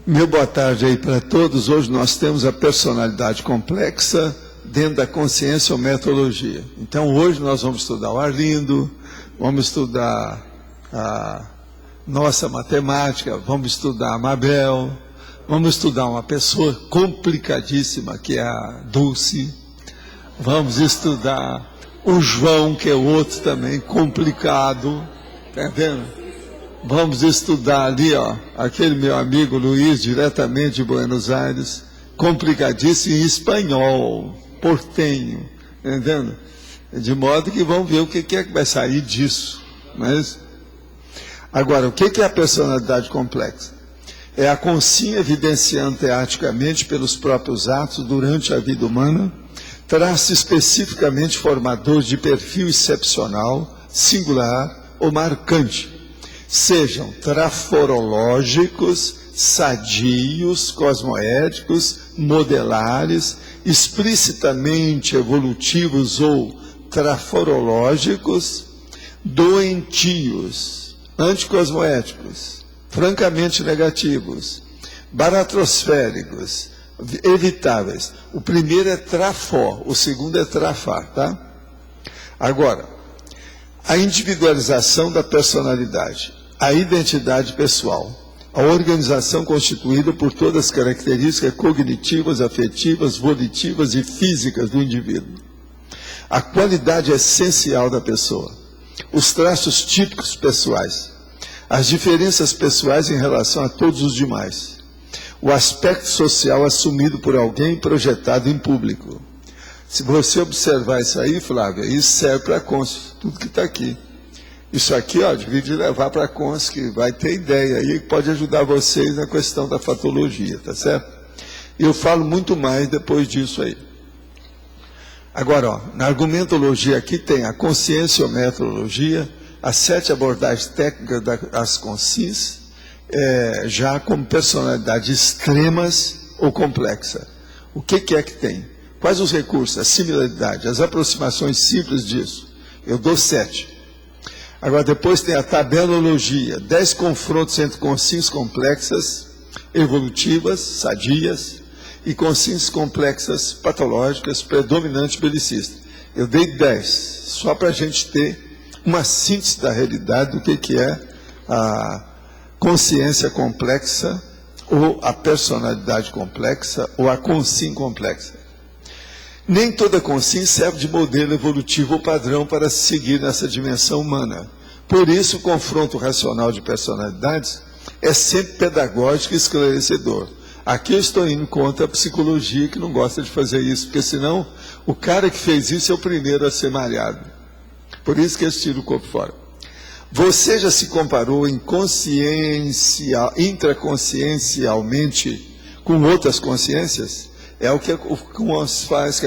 Meu boa tarde aí para todos. Hoje nós temos a personalidade complexa dentro da consciência ou metodologia. Então hoje nós vamos estudar o Arlindo, vamos estudar a nossa matemática, vamos estudar a Mabel, vamos estudar uma pessoa complicadíssima que é a Dulce, vamos estudar o João, que é outro também complicado, tá vendo? Vamos estudar ali, ó, aquele meu amigo Luiz, diretamente de Buenos Aires, complicadíssimo em espanhol, portenho, entendendo? De modo que vamos ver o que é que vai sair disso. Mas, agora, o que é a personalidade complexa? É a consciência evidenciando teaticamente pelos próprios atos durante a vida humana, traço especificamente formador de perfil excepcional, singular ou marcante, sejam traforológicos, sadios, cosmoéticos, modelares, explicitamente evolutivos ou traforológicos, doentios, anticosmoéticos, francamente negativos, baratrosféricos, evitáveis. O primeiro é trafó, o segundo é trafar, tá? Agora, a individualização da personalidade, a identidade pessoal, a organização constituída por todas as características cognitivas, afetivas, volitivas e físicas do indivíduo, a qualidade essencial da pessoa, os traços típicos pessoais, as diferenças pessoais em relação a todos os demais, o aspecto social assumido por alguém projetado em público. Se você observar isso aí, Flávia, isso serve para a Cons, tudo que está aqui. Isso aqui, ó, devia levar para a Cons, que vai ter ideia aí, que pode ajudar vocês na questão da fatologia, tá certo? E eu falo muito mais depois disso aí. Agora, ó, na argumentologia aqui tem a conscienciometrologia, as 7 abordagens técnicas das consciências, já como personalidades extremas ou complexa. O que é que tem? Quais os recursos, a similaridade, as aproximações simples disso? Eu dou 7. Agora, depois tem a tabelologia, 10 confrontos entre consciências complexas, evolutivas, sadias, e consciências complexas, patológicas, predominante belicista. Eu dei 10, só para a gente ter uma síntese da realidade do que é a consciência complexa, ou a personalidade complexa, ou a consciência complexa. Nem toda consciência serve de modelo evolutivo ou padrão para se seguir nessa dimensão humana. Por isso, o confronto racional de personalidades é sempre pedagógico e esclarecedor. Aqui eu estou indo contra a psicologia, que não gosta de fazer isso, porque senão o cara que fez isso é o primeiro a ser malhado. Por isso que eles tiram o corpo fora. Você já se comparou intraconsciencialmente com outras consciências? É o que o Cons faz.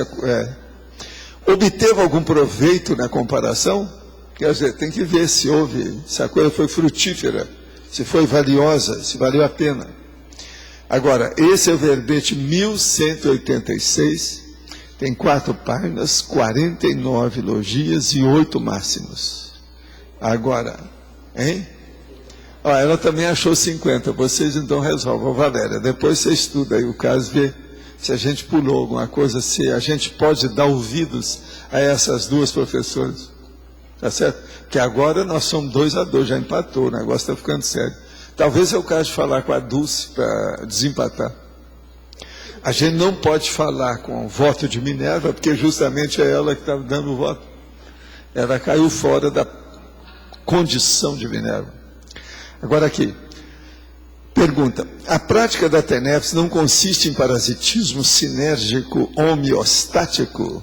Obteve algum proveito na comparação? Quer dizer, tem que ver se houve, se a coisa foi frutífera, se foi valiosa, se valeu a pena. Agora, esse é o verbete 1186, tem 4 páginas, 49 elogias e 8 máximos. Agora, hein? Ó, ela também achou 50, vocês então resolvam, Valéria. Depois você estuda aí o caso, vê se a gente pulou alguma coisa, se a gente pode dar ouvidos a essas duas professoras. Tá certo? Porque agora nós somos 2-2, já empatou, o negócio está ficando sério. Talvez é o caso de falar com a Dulce para desempatar. A gente não pode falar com o voto de Minerva, porque justamente é ela que está dando o voto. Ela caiu fora da condição de Minerva. Agora aqui. Pergunta, a prática da TENEPS não consiste em parasitismo sinérgico homeostático?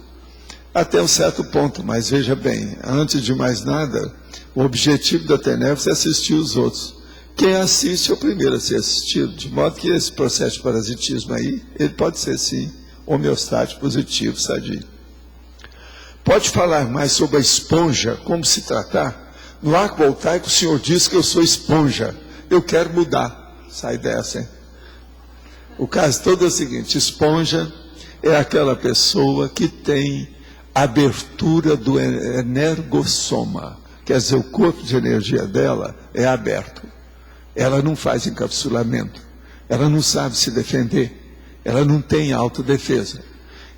Até um certo ponto, mas veja bem, antes de mais nada, o objetivo da TENEPS é assistir os outros. Quem assiste é o primeiro a ser assistido, de modo que esse processo de parasitismo aí, ele pode ser sim, homeostático, positivo, sadio. Pode falar mais sobre a esponja, como se tratar? No arco voltaico o senhor diz que eu sou esponja, eu quero mudar. Sai dessa, hein? O caso todo é o seguinte, esponja é aquela pessoa que tem abertura do energossoma, quer dizer, o corpo de energia dela é aberto. Ela não faz encapsulamento, ela não sabe se defender, ela não tem autodefesa.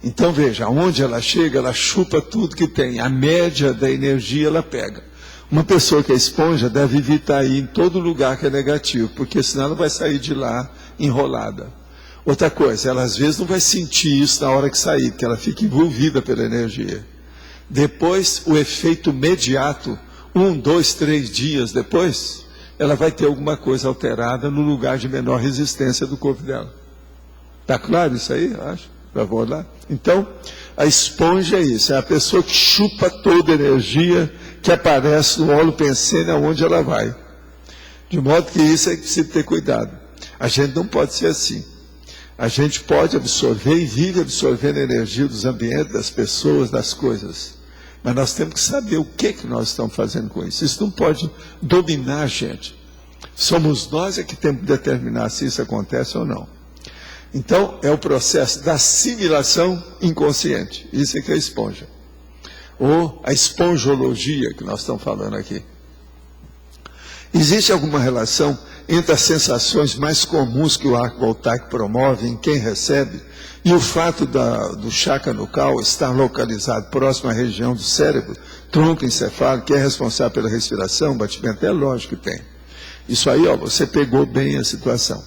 Então veja, onde ela chega, ela chupa tudo que tem, a média da energia ela pega. Uma pessoa que é esponja deve evitar ir em todo lugar que é negativo, porque senão ela vai sair de lá enrolada. Outra coisa, ela às vezes não vai sentir isso na hora que sair, porque ela fica envolvida pela energia. Depois, o efeito imediato, 1, 2, 3 dias depois, ela vai ter alguma coisa alterada no lugar de menor resistência do corpo dela. Está claro isso aí? Acho. Vamos lá? Então, a esponja é isso, é a pessoa que chupa toda a energia que aparece no óleo pensene aonde ela vai. De modo que isso é que precisa ter cuidado. A gente não pode ser assim. A gente pode absorver e vive absorvendo a energia dos ambientes, das pessoas, das coisas. Mas nós temos que saber o que nós estamos fazendo com isso. Isso não pode dominar a gente. Somos nós que temos que determinar se isso acontece ou não. Então, é o processo da assimilação inconsciente. Isso é que é a esponja. Ou a esponjologia que nós estamos falando aqui. Existe alguma relação entre as sensações mais comuns que o arco voltaico promove em quem recebe e o fato do chakra nucal estar localizado próximo à região do cérebro, tronco encefálico, que é responsável pela respiração, batimento? É lógico que tem. Isso aí, ó, você pegou bem a situação.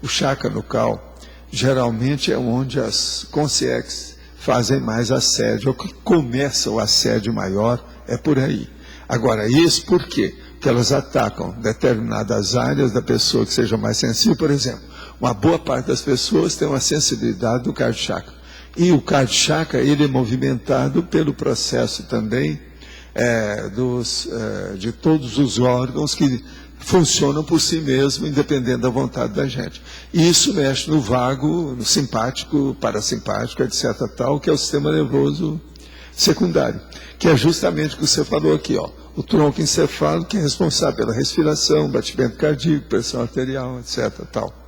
O chakra nucal geralmente é onde as consciências fazem mais assédio, ou que começa o assédio maior, é por aí. Agora, isso por quê? Porque elas atacam determinadas áreas da pessoa que seja mais sensível. Por exemplo, uma boa parte das pessoas tem uma sensibilidade do cardio chakra. E o cardio chakra, ele é movimentado pelo processo também de todos os órgãos que funcionam por si mesmo, independente da vontade da gente. E isso mexe no vago, no simpático, parasimpático, etc. tal, que é o sistema nervoso secundário, que é justamente o que você falou aqui, ó, o tronco encefálico, que é responsável pela respiração, batimento cardíaco, pressão arterial, etc. tal,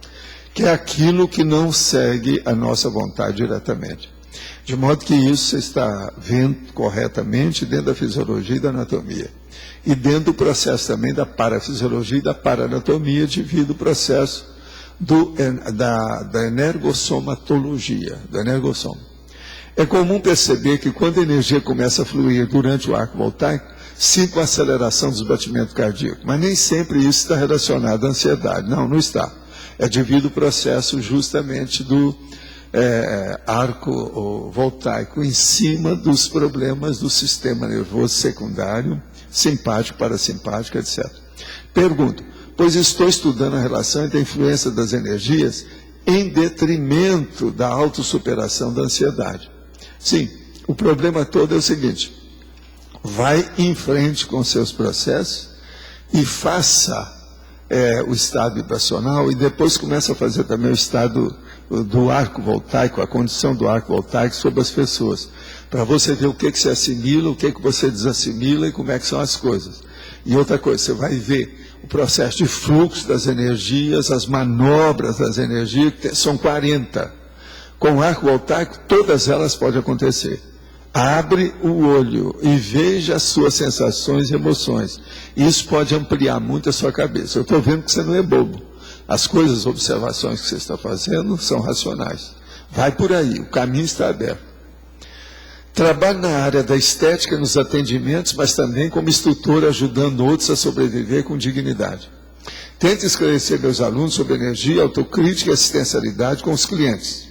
que é aquilo que não segue a nossa vontade diretamente. De modo que isso você está vendo corretamente dentro da fisiologia e da anatomia. E dentro do processo também da parafisiologia e da paranatomia, devido ao processo da energossomatologia, do energossoma. É comum perceber que quando a energia começa a fluir durante o arco voltaico, sinto uma aceleração dos batimentos cardíacos. Mas nem sempre isso está relacionado à ansiedade. Não, não está. É devido ao processo justamente do arco voltaico em cima dos problemas do sistema nervoso secundário, simpático, parasimpático, etc. Pergunto, pois estou estudando a relação entre a influência das energias em detrimento da autossuperação da ansiedade. Sim, o problema todo é o seguinte: vai em frente com seus processos e faça o estado vibracional e depois começa a fazer também o estado do arco voltaico, a condição do arco voltaico sobre as pessoas, para você ver o que você assimila, o que você desassimila e como é que são as coisas. E outra coisa, você vai ver o processo de fluxo das energias, as manobras das energias, que são 40. Com o arco voltaico, todas elas podem acontecer. Abre o olho e veja as suas sensações e emoções. Isso pode ampliar muito a sua cabeça. Eu estou vendo que você não é bobo. As coisas, observações que você está fazendo são racionais. Vai por aí, o caminho está aberto. Trabalho na área da estética nos atendimentos, mas também como instrutor, ajudando outros a sobreviver com dignidade. Tento esclarecer meus alunos sobre energia, autocrítica e assistencialidade com os clientes.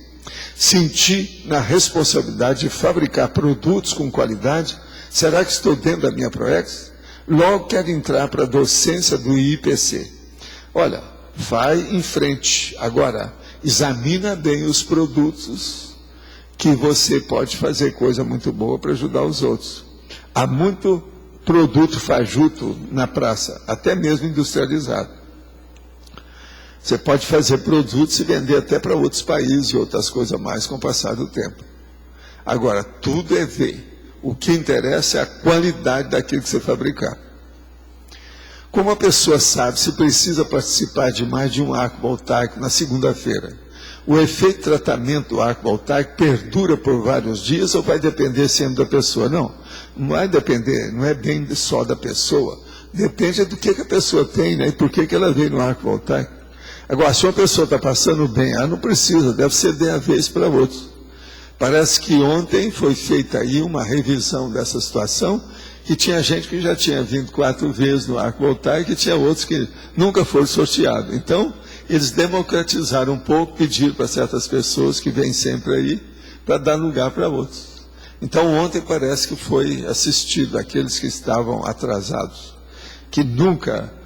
Senti na responsabilidade de fabricar produtos com qualidade. Será que estou dentro da minha Proex? Logo quero entrar para a docência do IPC. Olha, vai em frente. Agora, examina bem os produtos que você pode fazer coisa muito boa para ajudar os outros. Há muito produto fajuto na praça, até mesmo industrializado. Você pode fazer produtos e vender até para outros países e outras coisas mais com o passar do tempo. Agora, tudo é ver. O que interessa é a qualidade daquilo que você fabricar. Como a pessoa sabe se precisa participar de mais de um arco voltaico na segunda-feira? O efeito de tratamento do arco voltaico perdura por vários dias ou vai depender sempre da pessoa? Não, não vai depender, não é bem só da pessoa. Depende do que a pessoa tem, né? E por que ela veio no arco voltaico. Agora, se uma pessoa está passando bem, ela não precisa, deve ceder a vez para outros. Parece que ontem foi feita aí uma revisão dessa situação, que tinha gente que já tinha vindo 4 vezes no arco voltar e que tinha outros que nunca foram sorteados. Então, eles democratizaram um pouco, pediram para certas pessoas que vêm sempre aí, para dar lugar para outros. Então, ontem parece que foi assistido aqueles que estavam atrasados, que nunca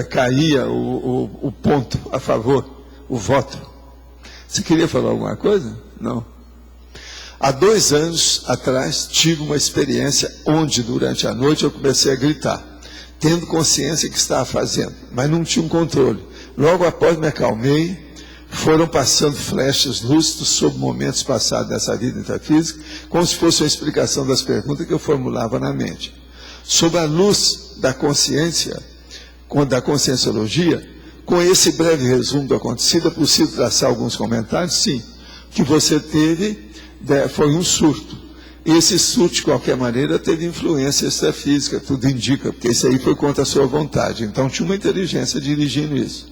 caía o ponto a favor, o voto. Você queria falar alguma coisa? Não. Há 2 anos atrás, tive uma experiência onde, durante a noite, eu comecei a gritar, tendo consciência que estava fazendo, mas não tinha um controle. Logo após me acalmei, foram passando flashes lúcidos sobre momentos passados dessa vida intrafísica, como se fosse uma explicação das perguntas que eu formulava na mente. Sob a luz da consciência, da conscienciologia, com esse breve resumo do acontecido, é possível traçar alguns comentários? Sim. O que você teve foi um surto. E esse surto, de qualquer maneira, teve influência extrafísica, tudo indica, porque isso aí foi contra a sua vontade. Então, tinha uma inteligência dirigindo isso.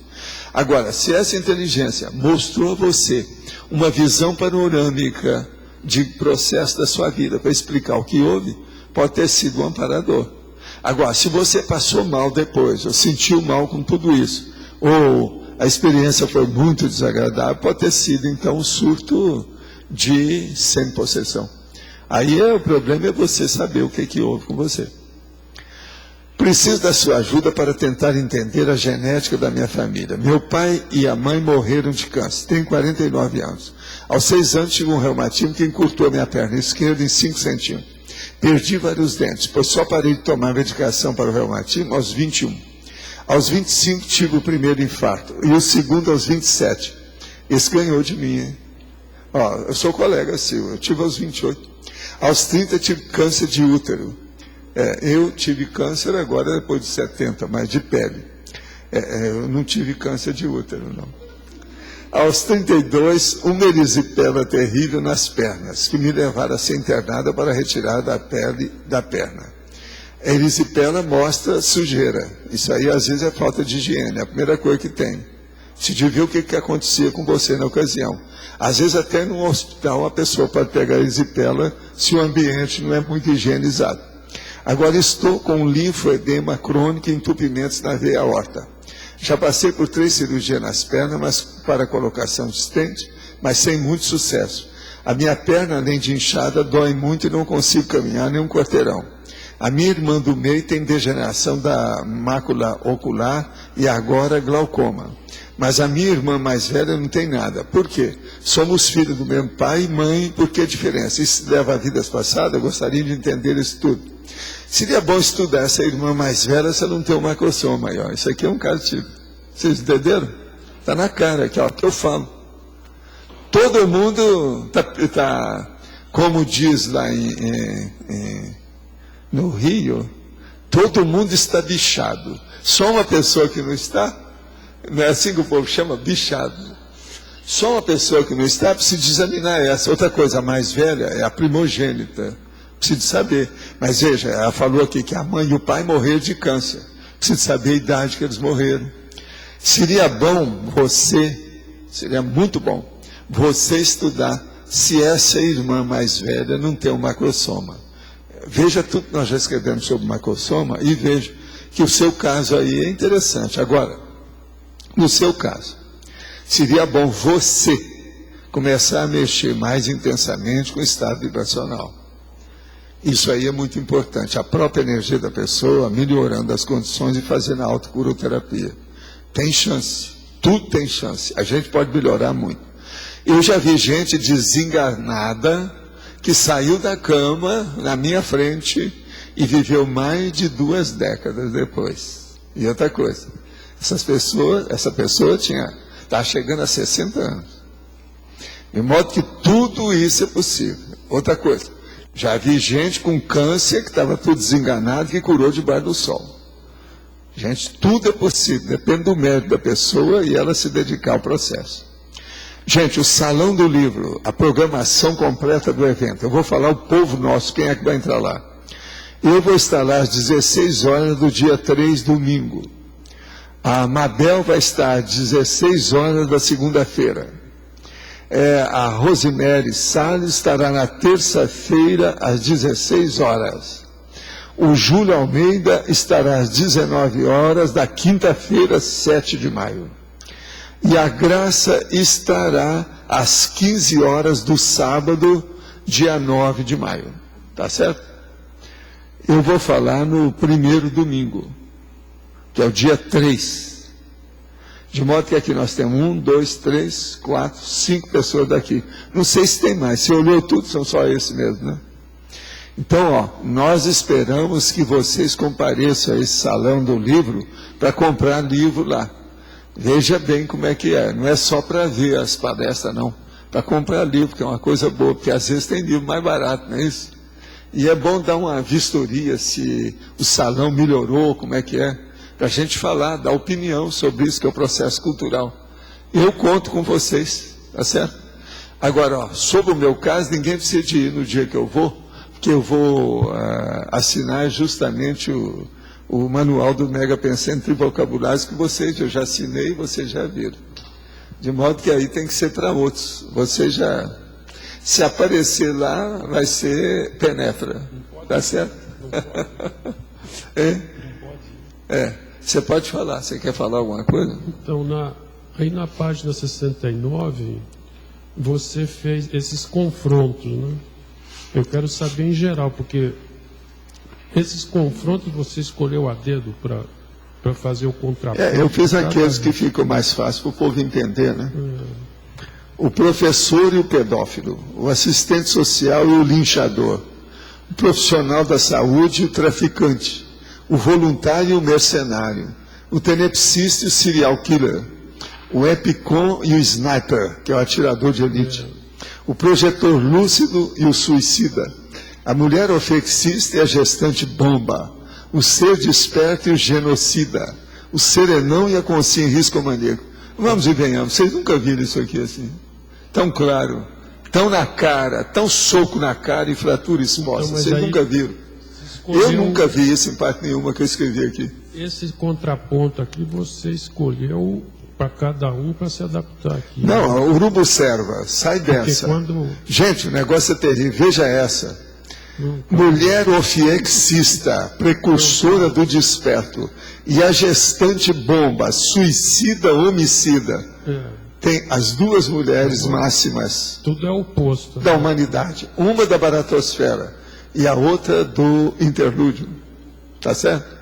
Agora, se essa inteligência mostrou a você uma visão panorâmica de processo da sua vida para explicar o que houve, pode ter sido um amparador. Agora, se você passou mal depois, ou sentiu mal com tudo isso, ou a experiência foi muito desagradável, pode ter sido, então, um surto de sem possessão. Aí o problema é você saber o que houve com você. Preciso da sua ajuda para tentar entender a genética da minha família. Meu pai e a mãe morreram de câncer. Tenho 49 anos. Aos 6 anos tive um reumatismo que encurtou a minha perna esquerda em 5 centímetros. Perdi vários dentes, pois só parei de tomar medicação para o reumatismo aos 21. Aos 25 tive o primeiro infarto e o segundo aos 27. Esse ganhou de mim, hein? Eu sou colega seu, eu tive aos 28. Aos 30 tive câncer de útero. Eu tive câncer agora depois de 70, mas de pele. Eu não tive câncer de útero, não. Aos 32, uma erisipela terrível nas pernas, que me levaram a ser internada para retirar da pele da perna. A erisipela mostra sujeira. Isso aí às vezes é falta de higiene, é a primeira coisa que tem. Se de ver o que acontecia com você na ocasião. Às vezes até no hospital a pessoa pode pegar a erisipela se o ambiente não é muito higienizado. Agora estou com um linfoedema crônico e entupimentos na veia aorta. Já passei por 3 cirurgias nas pernas, mas para colocação de stent, mas sem muito sucesso. A minha perna, além de inchada, dói muito e não consigo caminhar nem um quarteirão. A minha irmã do meio tem degeneração da mácula ocular e agora glaucoma. Mas a minha irmã mais velha não tem nada. Por quê? Somos filhos do mesmo pai e mãe, por que a diferença? Isso leva a vidas passadas? Eu gostaria de entender isso tudo. Seria bom estudar essa irmã mais velha se ela não tem um macrosoma aí, ó. Isso aqui é um cartílago. Vocês entenderam? Está na cara aqui, ó, que eu falo. Todo mundo tá como diz lá no Rio, todo mundo está bichado. Só uma pessoa que não está. Não é assim que o povo chama? Bichado. Só uma pessoa que não está precisa examinar essa. Outra coisa, a mais velha é a primogênita. Precisa saber. Mas veja, ela falou aqui que a mãe e o pai morreram de câncer. Precisa saber a idade que eles morreram. Seria bom seria muito bom, você estudar se essa irmã mais velha não tem um macrosoma. Veja tudo que nós já escrevemos sobre macrosoma e veja que o seu caso aí é interessante. Agora, no seu caso, seria bom você começar a mexer mais intensamente com o estado vibracional. Isso aí é muito importante. A própria energia da pessoa melhorando as condições e fazendo a autocuroterapia. Tem chance. Tudo tem chance. A gente pode melhorar muito. Eu já vi gente desenganada que saiu da cama na minha frente e viveu mais de 2 décadas depois. E outra coisa. Essa pessoa está chegando a 60 anos. De modo que tudo isso é possível. Outra coisa, já vi gente com câncer que estava tudo desenganado que curou debaixo do sol. Gente, tudo é possível, depende do mérito da pessoa e ela se dedicar ao processo. Gente, o Salão do Livro, a programação completa do evento. Eu vou falar o povo nosso, quem é que vai entrar lá? Eu vou estar lá às 16 horas do dia 3, domingo. A Mabel vai estar às 16 horas da segunda-feira. A Rosemary Salles estará na terça-feira às 16 horas. O Júlio Almeida estará às 19 horas da quinta-feira, 7 de maio. E a Graça estará às 15 horas do sábado, dia 9 de maio. Tá certo? Eu vou falar no primeiro domingo, que é o dia 3. De modo que aqui nós temos 1, 2, 3, 4, 5 pessoas daqui. Não sei se tem mais. Se olhou tudo, são só esses mesmo, né? Então, nós esperamos que vocês compareçam a esse salão do livro para comprar livro lá. Veja bem como é que é. Não é só para ver as palestras, não. Para comprar livro, que é uma coisa boa, porque às vezes tem livro mais barato, não é isso? E é bom dar uma vistoria se o salão melhorou, como é que é, para a gente falar, dar opinião sobre isso, que é o processo cultural. Eu conto com vocês, tá certo? Agora, sobre o meu caso, ninguém precisa de ir no dia que eu vou, porque eu vou assinar justamente o manual do Mega Pensando em Vocabulários que eu já assinei e vocês já viram. De modo que aí tem que ser para outros. Você já, se aparecer lá, vai ser penetra. Tá certo? Você pode falar. Você quer falar alguma coisa? Então, aí na página 69, você fez esses confrontos, né? Eu quero saber em geral, porque esses confrontos você escolheu a dedo para fazer o contraponto. Eu fiz aqueles que ficam mais fáceis para o povo entender, né? O professor e o pedófilo, o assistente social e o linchador, o profissional da saúde e o traficante, o voluntário e o mercenário, o tenepsista e o serial killer, o epicom e o sniper, que é o atirador de elite, o projetor lúcido e o suicida, a mulher ofexista e a gestante bomba, o ser desperto e o genocida, o serenão e a consciência riscomaníaco. Vamos e venhamos, vocês nunca viram isso aqui assim? Tão claro, tão na cara, tão soco na cara e fratura exposta, então, vocês nunca viram. Eu nunca vi isso em parte nenhuma que eu escrevi aqui. Esse contraponto aqui você escolheu para cada um para se adaptar aqui. Não, o urubu serva, sai dessa. Gente, o negócio é terrível, veja essa. Mulher ofiexista, precursora do desperto, e a gestante bomba, suicida, homicida. Tem as duas mulheres máximas. Tudo é oposto. Da humanidade. Uma da baratosfera e a outra do interlúdio. Tá certo?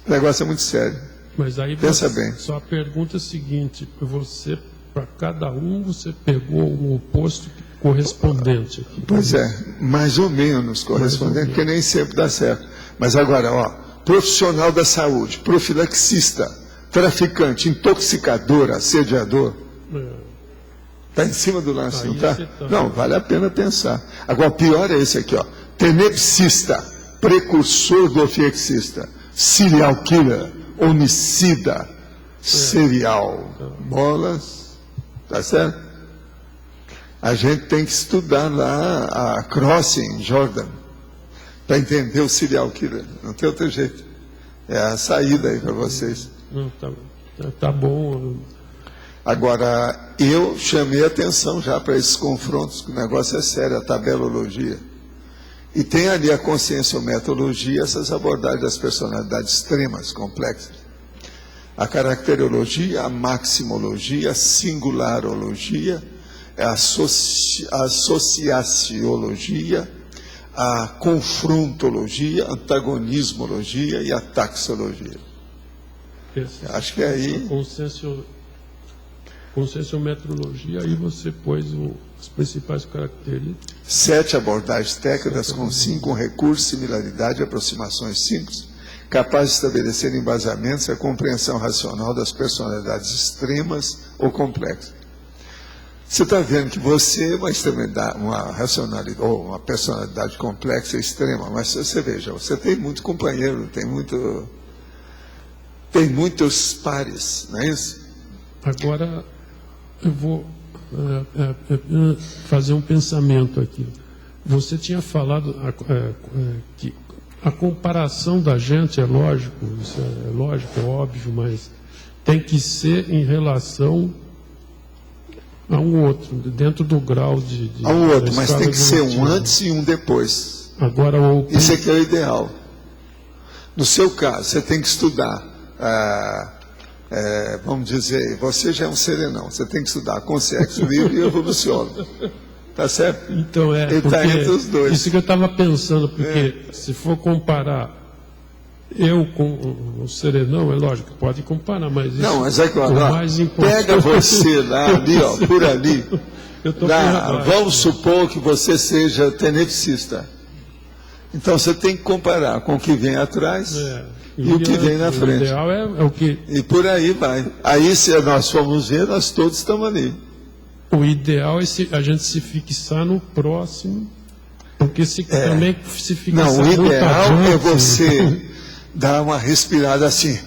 O negócio é muito sério. Mas aí pensa bem. Só a pergunta é a seguinte: você, para cada um, você pegou um oposto correspondente aqui. Pois é, mais ou menos correspondente, porque nem sempre dá certo. Mas agora, profissional da saúde, profilaxista, traficante, intoxicador, assediador. Está em cima do lance, não está? Não, vale a pena pensar. Agora, o pior é esse aqui, tenepsista, precursor do ofiexista, serial killer, homicida, serial, bolas, tá certo? A gente tem que estudar lá a Crossing, Jordan, para entender o serial killer. Não tem outro jeito. É a saída aí para vocês. Não, tá bom. Agora, eu chamei atenção já para esses confrontos, que o negócio é sério, a tabelologia. E tem ali a conscienciometologia, essas abordagens das personalidades extremas, complexas. A caracterologia, a maximologia, a singularologia, a associaciologia, a confrontologia, a antagonismologia e a taxologia. Acho que é aí... Conscienciometrologia, aí você pôs as principais características. 7 abordagens técnicas com 5 recursos, similaridade e aproximações simples, capazes de estabelecer embasamentos e a compreensão racional das personalidades extremas ou complexas. Você está vendo que você é uma extremidade, uma racionalidade, ou uma personalidade complexa e extrema, mas você veja, você tem muito companheiro, tem muitos pares, não é isso? Agora, eu vou fazer um pensamento aqui. Você tinha falado que a comparação da gente é lógico, isso é lógico, é óbvio, mas tem que ser em relação a um outro, dentro do grau de A um outro, da mas escala tem que ser um evolutiva. antes e um depois. Agora, Isso aqui é o ideal. No seu caso, você tem que estudar, vamos dizer, você já é um serenão, você tem que estudar Consciência Livre e Evoluciona. Tá certo? então, Ele porque está entre os dois. isso que eu estava pensando, porque se for comparar eu com o serenão, é lógico, pode comparar, mas isso, Não, mas é claro, o ó, mais importante... pega você lá, ali, ó, por ali. Eu tô Lá, por baixo, vamos supor que você seja tenepsista. Então você tem que comparar com o que vem atrás e o que vem na frente. O ideal é o que... E por aí vai. Aí, se nós formos ver, nós todos estamos ali. O ideal é a gente se fixar no próximo, porque se também se fixar Não, o muito ideal adiante, é você dar uma respirada assim,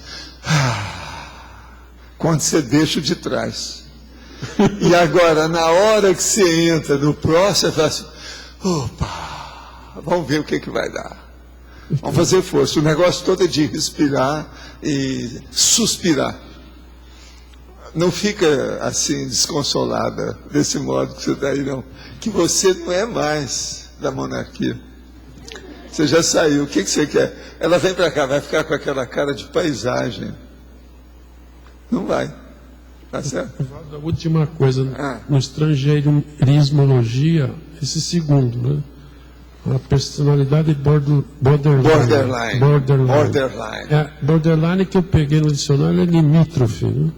quando você deixa o de trás. E agora, na hora que você entra no próximo, você fala assim, opa, vamos ver o que vai dar. Vamos fazer força. O negócio todo é de respirar e suspirar. Não fica assim desconsolada desse modo que você está aí, não. Que você não é mais da monarquia. Você já saiu. O que você quer? Ela vem para cá, vai ficar com aquela cara de paisagem. Não vai. Tá certo? A última coisa, no estrangeirismologia, esse segundo, né? A personalidade borderline. Borderline que eu peguei no dicionário é limítrofe, né?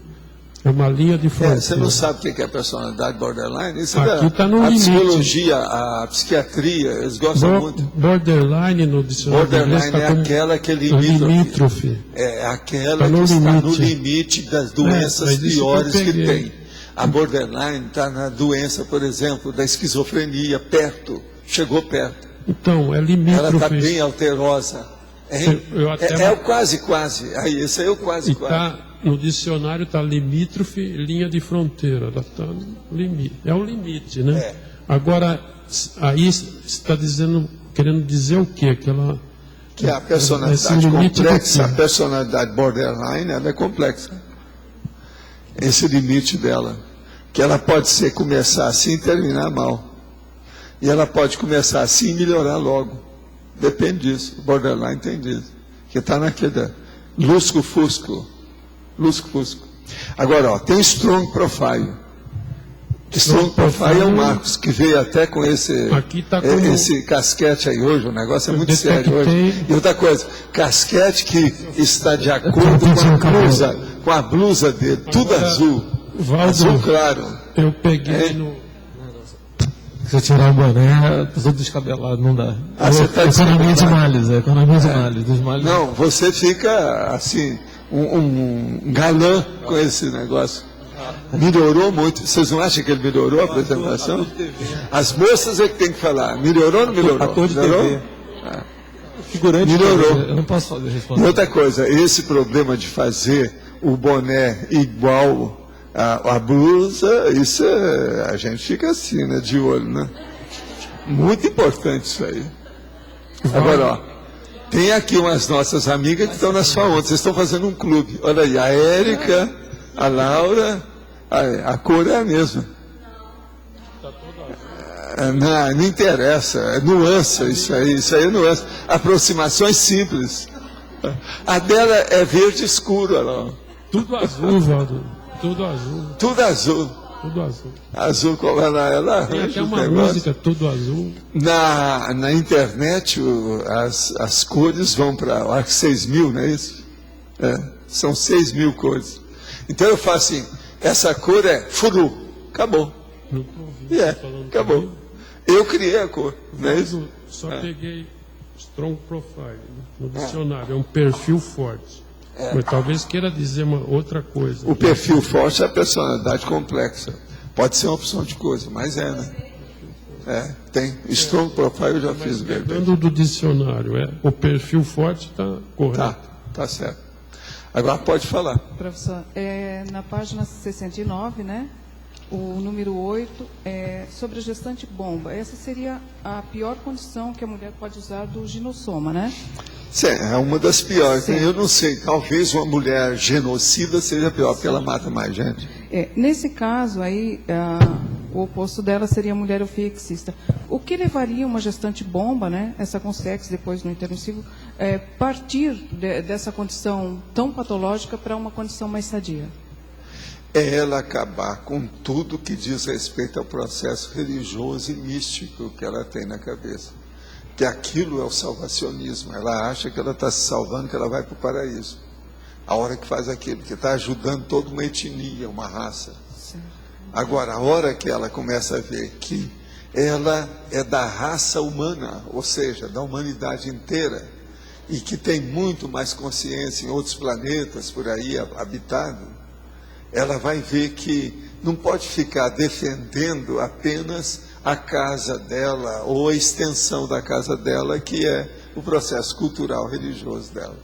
É uma linha de fronteira. Você não sabe o que é personalidade borderline? Isso aqui está no a limite. psicologia, a psiquiatria, eles gostam muito. Borderline no dicionário Borderline é aquela que é limítrofe. É aquela que está no limite das doenças piores que tem. A borderline está na doença, por exemplo, da esquizofrenia, perto, chegou perto. Então, é limítrofe. Ela está bem alterosa. É o quase. Aí, esse aí é o quase. No dicionário está limítrofe, linha de fronteira. Ela está no limite. É o limite, né? Agora, aí está querendo dizer o quê? Que a personalidade complexa, a personalidade borderline, ela é complexa. Esse limite dela. Que ela pode começar assim e terminar mal. E ela pode começar assim e melhorar logo. Depende disso. O borderline tem disso. Que está naquele lusco-fusco. Agora, ó, tem Strong Profile. Strong Profile é o Marcos, que veio até com esse casquete aí hoje. O negócio é muito sério hoje. E outra coisa, casquete que está de acordo com a blusa dele. Tudo azul. Azul claro. Eu peguei no... Se eu tirar o boné, todo descabelado, não dá. Você tá economia de males, dos males. Não, você fica assim, um galã com esse negócio. Melhorou muito. Vocês não acham que ele melhorou a apresentação? As moças é que tem que falar. Melhorou ou não melhorou? Ator de TV. Figurante. Melhorou. Eu não posso responder. E outra coisa, esse problema de fazer o boné igual a blusa, isso a gente fica assim, né, de olho, né? Muito importante isso aí. Agora, ó, tem aqui umas nossas amigas que estão na sua onda. Vocês estão fazendo um clube. Olha aí, a Érica, a Laura, a cor é a mesma. Não interessa, é nuance isso aí é nuance. Aproximações simples. A dela é verde escuro, olha lá. Tudo azul, Valdo. Tudo azul. Tudo azul. Tudo azul. Azul como ela tem até uma música, tudo azul. Na internet, as cores vão para, acho que 6.000, não é isso? São 6.000 cores. Então eu faço assim, essa cor é furu. Acabou. Acabou. Eu criei a cor, não é isso? Só peguei Strong Profile no dicionário, é um perfil forte. Mas talvez queira dizer uma outra coisa. O perfil forte é a personalidade complexa. Pode ser uma opção de coisa, mas né? Tem. Strong Profile eu já fiz. Pegando do dicionário, o perfil forte está correto. Tá certo. Agora pode falar. Professor, na página 69, né? O número 8 é sobre a gestante bomba. Essa seria a pior condição que a mulher pode usar do ginossoma, né? Sim, é uma das piores. Sim. Eu não sei, talvez uma mulher genocida seja pior, porque ela mata mais gente. Nesse caso aí, o oposto dela seria a mulher eufixista. O que levaria uma gestante bomba, né, essa com sexo depois no intermissivo, partir dessa condição tão patológica para uma condição mais sadia? É ela acabar com tudo que diz respeito ao processo religioso e místico que ela tem na cabeça. Que aquilo é o salvacionismo. Ela acha que ela está se salvando, que ela vai para o paraíso. A hora que faz aquilo, que está ajudando toda uma etnia, uma raça. Sim. Agora, a hora que ela começa a ver que ela é da raça humana, ou seja, da humanidade inteira, e que tem muito mais consciência em outros planetas por aí habitados, ela vai ver que não pode ficar defendendo apenas a casa dela, ou a extensão da casa dela, que é o processo cultural religioso dela.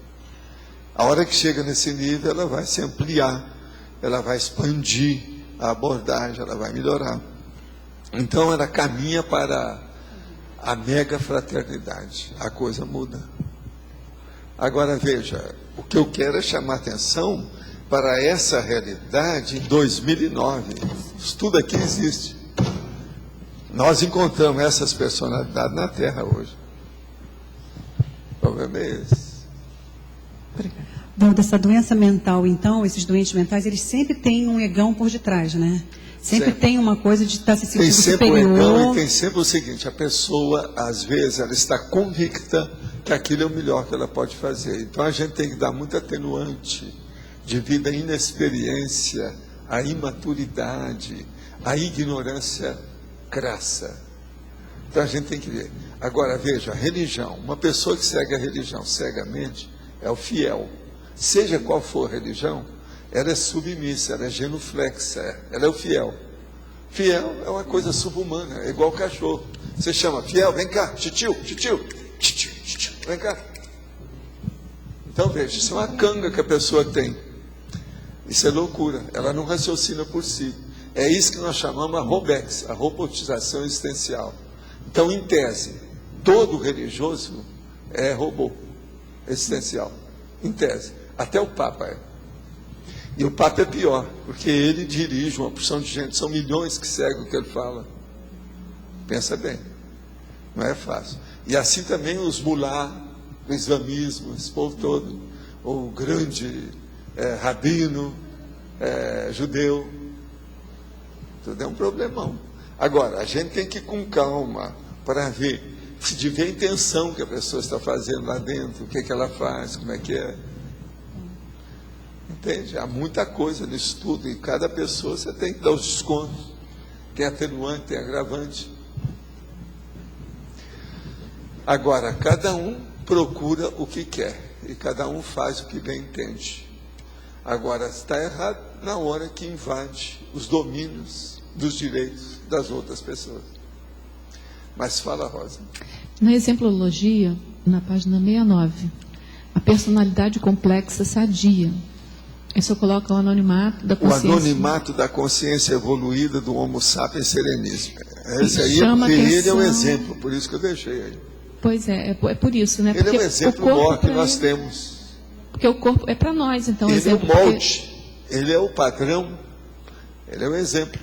A hora que chega nesse nível, ela vai se ampliar, ela vai expandir a abordagem, ela vai melhorar. Então, ela caminha para a mega fraternidade, a coisa muda. Agora, veja, o que eu quero é chamar atenção para essa realidade em 2009. Isso tudo aqui existe. Nós encontramos essas personalidades na Terra hoje. O problema é esse. Valdo, essa doença mental, então, esses doentes mentais, eles sempre têm um egão por detrás, né? Sempre tem uma coisa de estar se sentindo superior. Tem sempre o egão e tem sempre o seguinte, a pessoa, às vezes, ela está convicta que aquilo é o melhor que ela pode fazer. Então, a gente tem que dar muito atenuante devido à inexperiência, à imaturidade, à ignorância crassa. Então a gente tem que ver. Agora veja, a religião, uma pessoa que segue a religião cegamente é o fiel. Seja qual for a religião, ela é submissa, ela é genuflexa, ela é o fiel. Fiel é uma coisa subhumana, é igual cachorro. Você chama, fiel, vem cá, titio, vem cá. Então veja, isso é uma canga que a pessoa tem. Isso é loucura, ela não raciocina por si. É isso que nós chamamos a robex, a robotização existencial. Então, em tese, todo religioso é robô existencial. Em tese. Até o Papa é. E o Papa é pior, porque ele dirige uma porção de gente, são milhões que seguem o que ele fala. Pensa bem, não é fácil. E assim também os mulá, o islamismo, esse povo todo, o grande rabino judeu, tudo é um problemão. Agora, a gente tem que ir com calma para ver se de ver a intenção que a pessoa está fazendo lá dentro, o que ela faz, como é que é. Entende? Há muita coisa no estudo, e cada pessoa você tem que dar os descontos. Tem atenuante, tem agravante. Agora, cada um procura o que quer, e cada um faz o que bem entende. Agora, está errado na hora que invade os domínios dos direitos das outras pessoas. Mas fala, Rosa. Na exemplologia, na página 69, a personalidade complexa sadia. Isso coloca o anonimato da consciência. O anonimato da consciência evoluída do Homo sapiens sereníssimo. Esse aí é porque ele é um exemplo, por isso que eu deixei aí. Pois é por isso, né? Ele porque é um exemplo maior que nós temos. Porque o corpo é para nós, então. Ele é o molde, ele é o padrão, ele é o exemplo.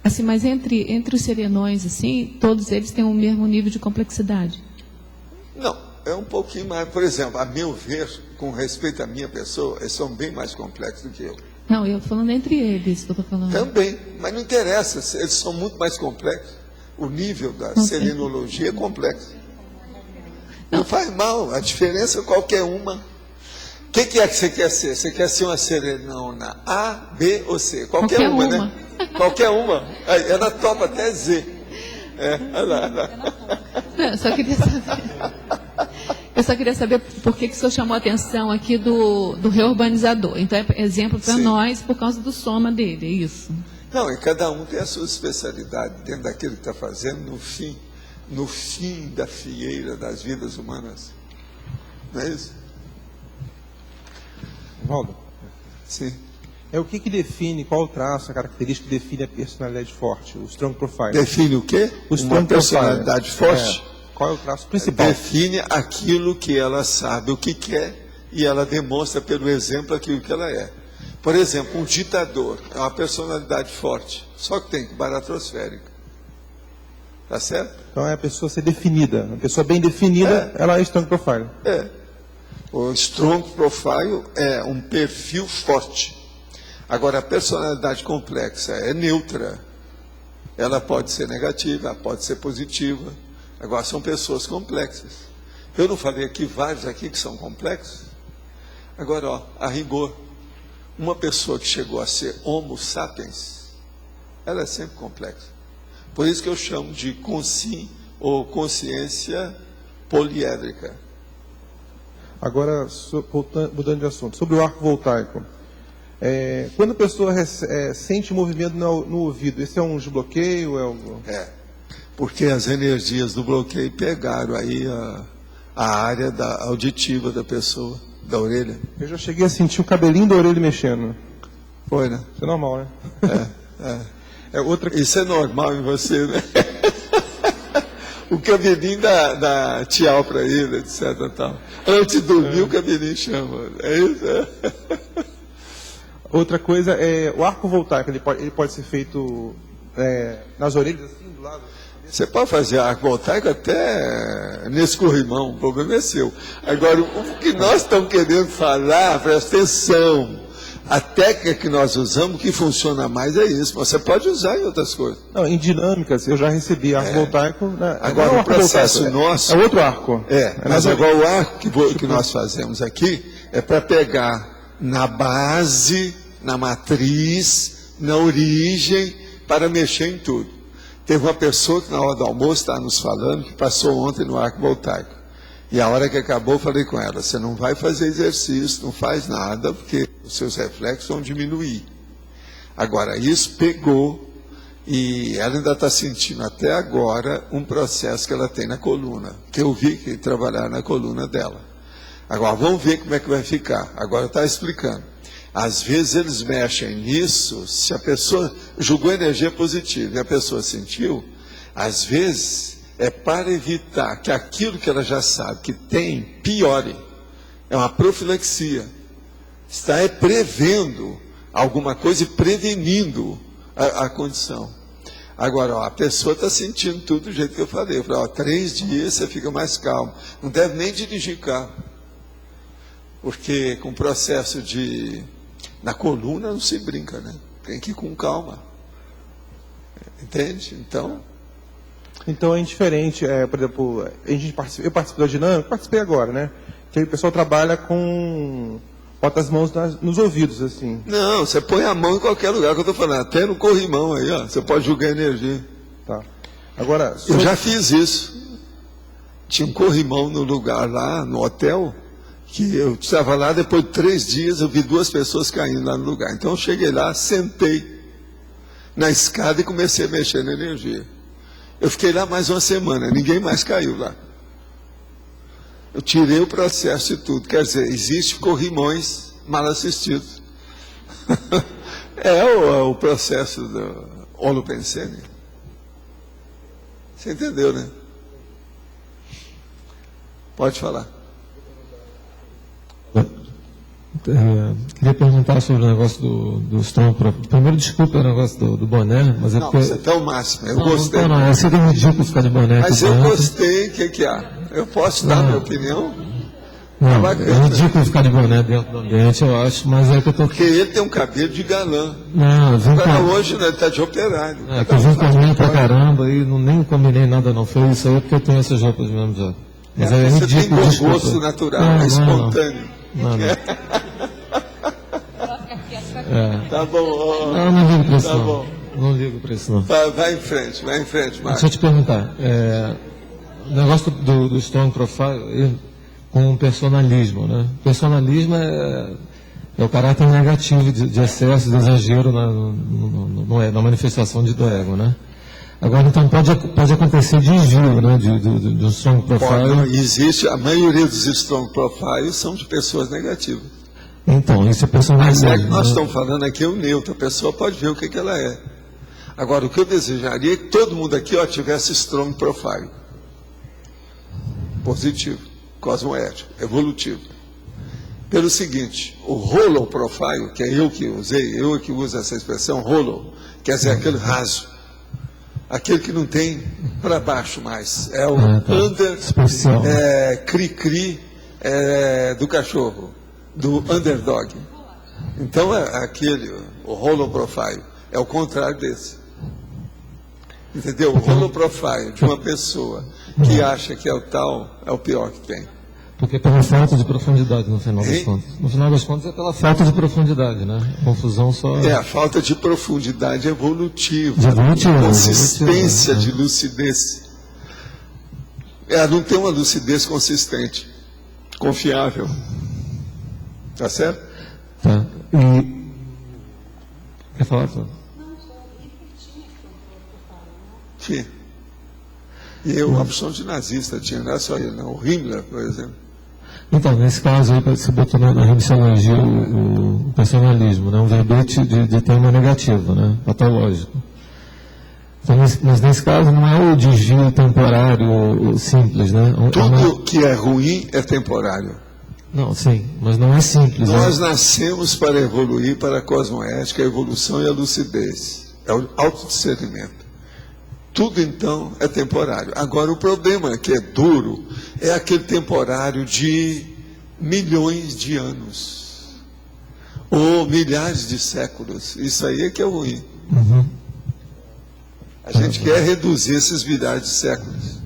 Assim, mas entre os serenões, assim, todos eles têm o mesmo nível de complexidade? Não, é um pouquinho mais. Por exemplo, a meu ver, com respeito à minha pessoa, eles são bem mais complexos do que eu. Não, eu estou falando entre eles, que eu estou falando. Também, mas não interessa, eles são muito mais complexos. O nível da serenologia é complexo. Não faz mal, a diferença é qualquer uma. O que é que você quer ser? Você quer ser uma serenona A, B ou C? Qualquer uma, né? Qualquer uma. Ela topa até Z. Olha lá. Não, eu só queria saber por que o senhor chamou a atenção aqui do reurbanizador. Então, é exemplo para nós por causa do soma dele, é isso? Não, e cada um tem a sua especialidade dentro daquilo que está fazendo no fim da fieira das vidas humanas. Não é isso? Valdo? Sim. O que define, qual o traço, a característica que define a personalidade forte, o strong profile? Define o quê? O strong personalidade forte? Qual é o traço principal? Define aquilo que ela sabe, o que quer, e ela demonstra pelo exemplo aquilo que ela é. Por exemplo, um ditador é uma personalidade forte, só que tem baratrosférica. Tá certo? Então é a pessoa ser definida. Uma pessoa bem definida, ela é strong profile. O strong profile é um perfil forte. Agora, a personalidade complexa é neutra. Ela pode ser negativa, pode ser positiva. Agora, são pessoas complexas. Eu não falei aqui vários aqui que são complexos? Agora, ó, a rigor, uma pessoa que chegou a ser homo sapiens, ela é sempre complexa. Por isso que eu chamo de ou consciência poliédrica. Agora, mudando de assunto, sobre o arco voltaico. Quando a pessoa sente movimento no ouvido, esse é um desbloqueio? Porque as energias do bloqueio pegaram aí a área auditiva da pessoa, da orelha. Eu já cheguei a sentir o cabelinho da orelha mexendo. Foi, né? Isso é normal, né? Isso é normal em você, né? O cabelinho dá tchau para ele, etc. Tal. Antes de dormir, o cabelinho chama. É isso? Outra coisa é o arco voltaico. Ele pode ser feito nas orelhas, assim, do lado? Você pode fazer arco voltaico até nesse corrimão, o problema é seu. Agora, o que nós estamos querendo falar, presta atenção, a técnica que nós usamos, que funciona mais é isso. Você pode usar em outras coisas. Não, em dinâmicas, eu já recebi arco voltaico. Agora, o processo nosso... É outro arco. Mas agora o arco que nós fazemos aqui é para pegar na base, na matriz, na origem, para mexer em tudo. Teve uma pessoa que na hora do almoço estava nos falando, que passou ontem no arco voltaico. E a hora que acabou, eu falei com ela, você não vai fazer exercício, não faz nada, porque os seus reflexos vão diminuir. Agora, isso pegou, e ela ainda está sentindo até agora um processo que ela tem na coluna, que eu vi que trabalhar na coluna dela. Agora, vamos ver como é que vai ficar. Agora está explicando. Às vezes eles mexem nisso, se a pessoa julgou energia positiva e a pessoa sentiu, às vezes é para evitar que aquilo que ela já sabe que tem, piore. É uma profilaxia. Está prevendo alguma coisa e prevenindo a condição. Agora, ó, a pessoa está sentindo tudo do jeito que eu falei. Eu falei, ó, 3 dias você fica mais calmo. Não deve nem dirigir carro. Porque com o processo na coluna não se brinca, né? Tem que ir com calma. Entende? Então é indiferente, por exemplo, eu participo da dinâmica, participei agora, né? Que aí o pessoal trabalha bota as mãos nos ouvidos, assim. Não, você põe a mão em qualquer lugar que eu estou falando, até no corrimão aí, ó, você pode julgar energia. Tá. Agora, eu já fiz isso. Tinha um corrimão no lugar lá, no hotel, que eu estava lá, depois de 3 dias eu vi 2 pessoas caindo lá no lugar. Então eu cheguei lá, sentei na escada e comecei a mexer na energia. Eu fiquei lá mais uma semana, ninguém mais caiu lá. Eu tirei o processo e tudo. Quer dizer, existem corrimões mal assistidos. O processo do holopensene. Você entendeu, né? Pode falar. Queria perguntar sobre o negócio do Strong Profile. Primeiro, desculpa o negócio do boné, mas é porque... Não, você está o máximo, eu gostei. Não, eu sei que é ridículo ficar de boné. Mas eu gostei, o que há? Eu posso dar minha opinião? Não, é ridículo ficar de boné dentro do ambiente, eu acho, mas é que eu tô... Porque ele tem um cabelo de galã. Não, eu vim hoje, né, ele está de operário. Que eu vim correndo pra caramba e nem combinei nada não. Foi isso aí porque eu tenho essas roupas mesmo já. Mas é você ridículo, tem bom gosto natural, espontâneo. Não. Tá bom. Não ligo para isso, tá não. Bom. Não ligo para isso, não. Vai em frente, Marcos. Deixa eu te perguntar. O negócio do Strong Profile com o personalismo, né? Personalismo é o caráter negativo de excesso, de exagero na manifestação do ego, né? Agora, então, pode acontecer desvio, né, do Strong Profile. Existe, a maioria dos Strong Profiles são de pessoas negativas. Então, isso é personalismo. Mas que nós estamos falando aqui é o neutro, a pessoa pode ver o que ela é. Agora, o que eu desejaria é que todo mundo aqui tivesse Strong Profile. positivo, cosmoético, evolutivo. Pelo seguinte, o hollow profile, que é eu que usei, eu que uso essa expressão hollow, quer dizer aquele raso, aquele que não tem para baixo mais, é o under, cri-cri do cachorro, do underdog. Então, o hollow profile é o contrário desse. Entendeu? O hollow profile de uma pessoa que acha que é o tal, é o pior que tem. Porque pela falta de profundidade, no final das contas. No final das contas, é pela falta de profundidade, né? A confusão só... É a falta de profundidade evolutiva, consistência consistência de lucidez. Não tem uma lucidez consistente, confiável. Tá certo? Tá. E... Quer falar, Flávio? Tinha. E a opção de nazista tinha, não é só ele, não. O Himmler, por exemplo. Então, nesse caso aí, você botou na remissologia o personalismo, né? Um verbete de tema negativo, né? Patológico. Então, mas nesse caso não é o desvio temporário simples, né? Tudo que é ruim é temporário. Não, sim, mas não é simples. Nós nascemos para evoluir para a cosmoética, a evolução e a lucidez. É o autodiscernimento. Tudo, então, é temporário. Agora, o problema que é duro é aquele temporário de milhões de anos. Ou milhares de séculos. Isso aí é que é ruim. Uhum. A gente quer reduzir esses milhares de séculos.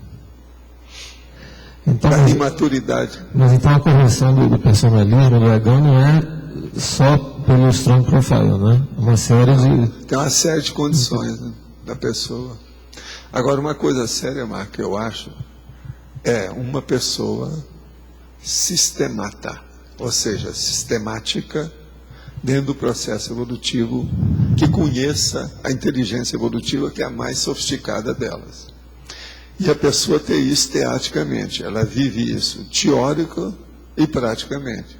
Então, para a imaturidade. Mas então a correção do personalismo do Hegel não é só pelo strong profile, né? Uma série de... Tem uma série de condições, né, da pessoa. Agora, uma coisa séria, Marco, eu acho, é uma pessoa sistemata, ou seja, sistemática, dentro do processo evolutivo, que conheça a inteligência evolutiva, que é a mais sofisticada delas. E a pessoa ter isso teaticamente, ela vive isso teórico e praticamente.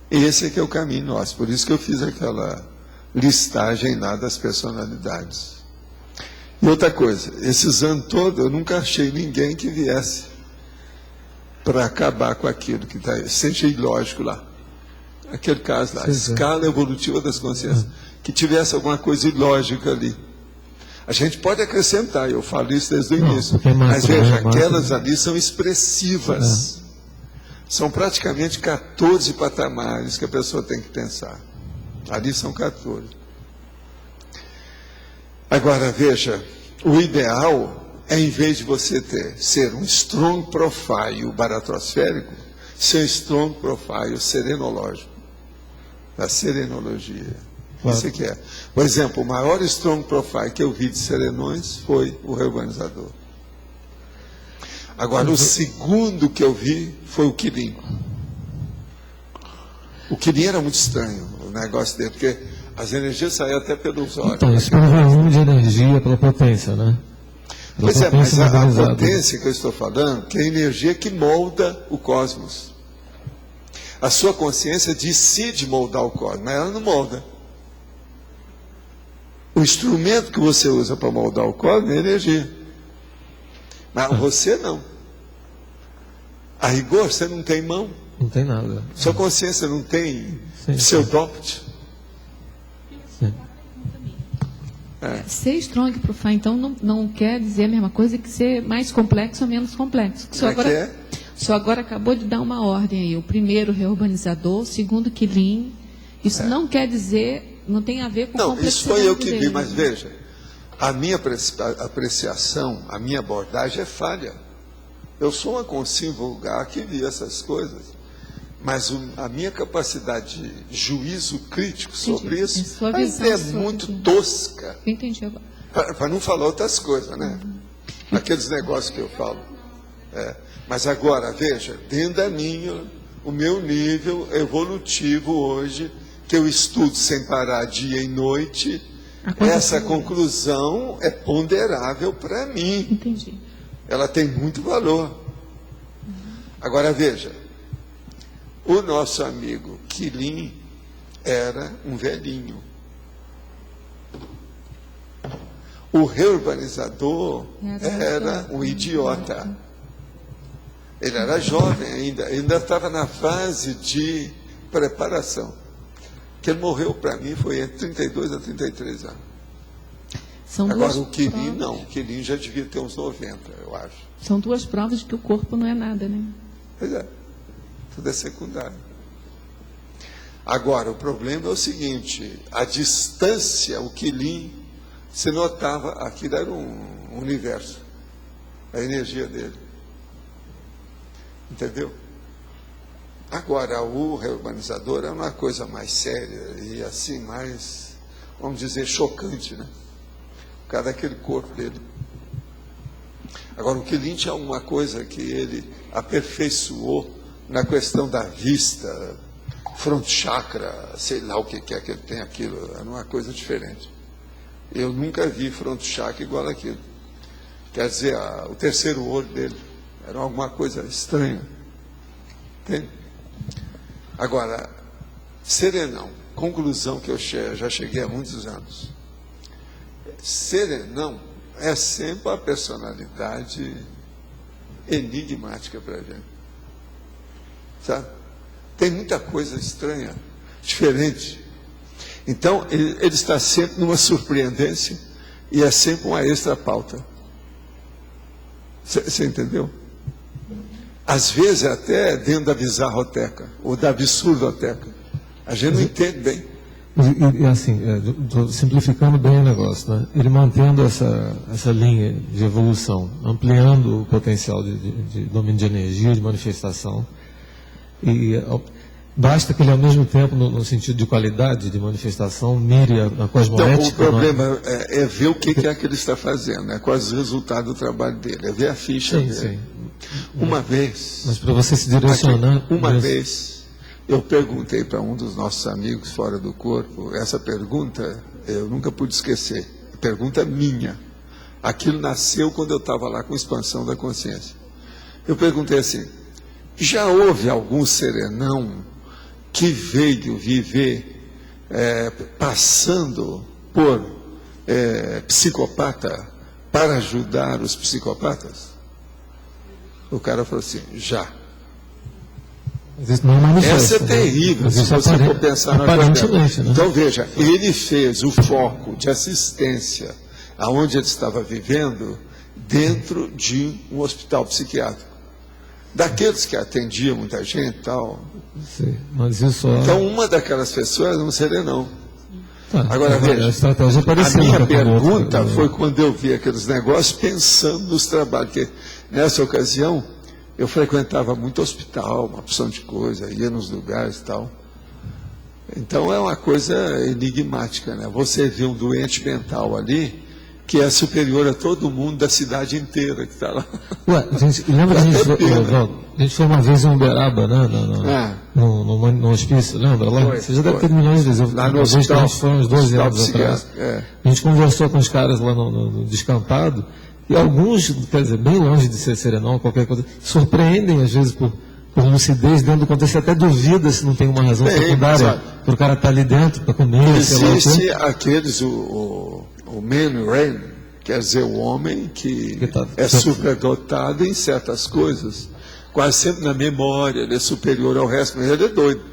Esse é que é o caminho nosso, por isso que eu fiz aquela listagem lá das personalidades. E outra coisa, esses anos todos eu nunca achei ninguém que viesse para acabar com aquilo que está aí, seja ilógico lá. Aquele caso lá, a escala evolutiva das consciências, que tivesse alguma coisa ilógica ali. A gente pode acrescentar, eu falo isso desde o início, mas veja, aquelas ali são expressivas. São praticamente 14 patamares que a pessoa tem que pensar. Ali são 14. Agora, veja, o ideal é, em vez de você ser um strong profile baratrosférico, ser um strong profile serenológico, da serenologia. Claro. Isso que é. Por exemplo, o maior strong profile que eu vi de serenões foi o reurbanizador. Agora, o segundo que eu vi foi o Quilin. O Quilin era muito estranho, o negócio dele, porque as energias saíam até pelos olhos. Então, isso pelo volume de energia, pela potência, né? Pois é, mas a potência que eu estou falando, que é a energia que molda o cosmos. A sua consciência decide moldar o cosmos, mas ela não molda. O instrumento que você usa para moldar o cosmos é energia. Mas você não. A rigor, você não tem mão. Não tem nada. Sua consciência não tem seu dopt. Ser strong profile, então, não quer dizer a mesma coisa que ser mais complexo ou menos complexo. O senhor agora acabou de dar uma ordem aí. O primeiro, reurbanizador. O segundo, Quilin. Isso não quer dizer, não tem a ver com complexidade. Não, isso foi eu que vi, mas veja, a minha apreciação, a minha abordagem é falha. Eu sou uma consciência vulgar que vi essas coisas. Mas a minha capacidade de juízo crítico sobre isso é muito tosca. Entendi agora. Para não falar outras coisas, né? Aqueles negócios que eu falo. Mas agora, veja, dentro o meu nível evolutivo hoje, que eu estudo sem parar dia e noite, essa conclusão é ponderável para mim. Entendi. Ela tem muito valor. Agora, veja. O nosso amigo Quilin era um velhinho. O reurbanizador era um idiota. Ele era jovem ainda estava na fase de preparação. Que ele morreu para mim foi entre 32 a 33 anos. Agora o Quilim não, o Quilim já devia ter uns 90, eu acho. São duas provas de que o corpo não é nada, né? Pois é, tudo é secundário. Agora, o problema é o seguinte, a distância, o Quilim, se notava, aquilo era um universo, a energia dele. Entendeu? Agora, o reurbanizador é uma coisa mais séria e assim, mais, vamos dizer, chocante, né? Por causa daquele corpo dele. Agora, o Quilim tinha uma coisa que ele aperfeiçoou na questão da vista, front chakra, sei lá o que é que ele tem aquilo, era uma coisa diferente. Eu nunca vi front chakra igual aquilo. Quer dizer, o terceiro olho dele era alguma coisa estranha. Entende? Agora, serenão, conclusão que eu já cheguei há muitos anos. Serenão é sempre a personalidade enigmática para a gente. Sabe? Tem muita coisa estranha, diferente. Então, ele está sempre numa surpreendência e é sempre uma extra pauta. Você entendeu? Às vezes até dentro da bizarroteca, ou da absurdoteca. A gente não entende bem. E assim, simplificando bem o negócio, né? Ele mantendo essa linha de evolução, ampliando o potencial de domínio de energia, de manifestação, e basta que ele, ao mesmo tempo, no sentido de qualidade de manifestação, mire a cosmoética. Então, o problema é ver o que é que ele está fazendo, né? Quais os resultados do trabalho dele, é ver a ficha dele. Sim. Uma vez... Mas para você se direcionar... Uma vez, eu perguntei para um dos nossos amigos fora do corpo, essa pergunta eu nunca pude esquecer, pergunta minha. Aquilo nasceu quando eu estava lá com expansão da consciência. Eu perguntei assim, já houve algum serenão que veio viver passando por psicopata para ajudar os psicopatas? O cara falou assim, já. Mas isso não é manifesto, essa é terrível, se você for pensar na coisa. Né? Então veja, ele fez o foco de assistência aonde ele estava vivendo dentro de um hospital psiquiátrico. Daqueles que atendiam muita gente e tal. Sim, mas isso Então uma daquelas pessoas era um serenão. Agora veja, a minha pergunta foi quando eu vi aqueles negócios pensando nos trabalhos, porque nessa ocasião eu frequentava muito hospital, uma opção de coisa, ia nos lugares e tal. Então é uma coisa enigmática, né? Você vê um doente mental ali que é superior a todo mundo da cidade inteira que está lá. Ué, lembra que a gente foi uma vez em Uberaba, né? No hospício, lembra? Lá, você já deve ter milhões de vezes. Lá no hospital, a gente foi uns 12 anos atrás. A gente conversou com os caras lá no descampado, e alguns, quer dizer, bem longe de ser serenão, qualquer coisa, surpreendem às vezes por lucidez dentro do contexto, até duvida se não tem uma razão secundária para o cara estar ali dentro, para comer. Existe aqueles, o man rain, quer dizer, o homem que é superdotado em certas coisas, quase sempre na memória, ele é superior ao resto, mas ele é doido.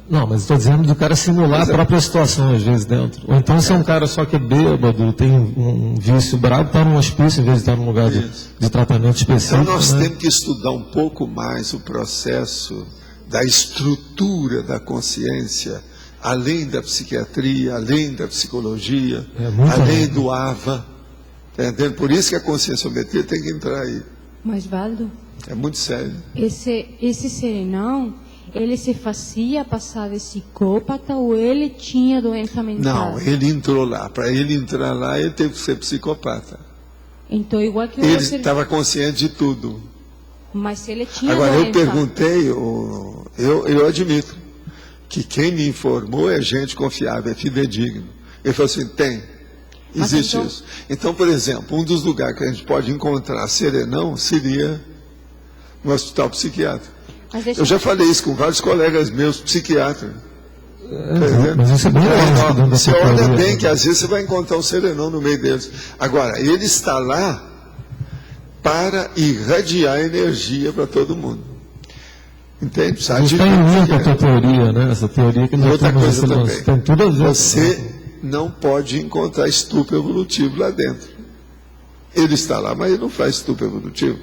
Não, mas estou dizendo do cara simular a própria situação, às vezes, dentro. Ou então, se é um cara só que é bêbado, tem um vício bravo, está num hospício, em vez de estar num lugar de tratamento específico. Então, nós temos que estudar um pouco mais o processo da estrutura da consciência, além da psiquiatria, além da psicologia, além do AVA. Entendeu? Por isso que a conscienciometria tem que entrar aí. Mas, Valdo, é muito sério. Esse serenão, ele se fazia passar de psicópata ou ele tinha doença mental? Não, ele entrou lá. Para ele entrar lá, ele teve que ser psicopata. Então, igual que ele estava consciente de tudo. Mas ele tinha Agora, doença. eu perguntei, eu admito que quem me informou é gente confiável, é fidedigno. Ele falou assim, existe isso. Então, por exemplo, um dos lugares que a gente pode encontrar serenão seria no hospital psiquiátrico. Eu já falei isso com vários colegas meus, psiquiatras. Mas isso é bem legal. Você olha bem que às vezes você vai encontrar um serenão no meio deles. Agora, ele está lá para irradiar energia para todo mundo. Entende? Está em linha com a tua teoria, né? Essa teoria que nós outra estamos coisa também. Tem tudo a ver. Você não pode encontrar estupro evolutivo lá dentro. Ele está lá, mas ele não faz estupro evolutivo.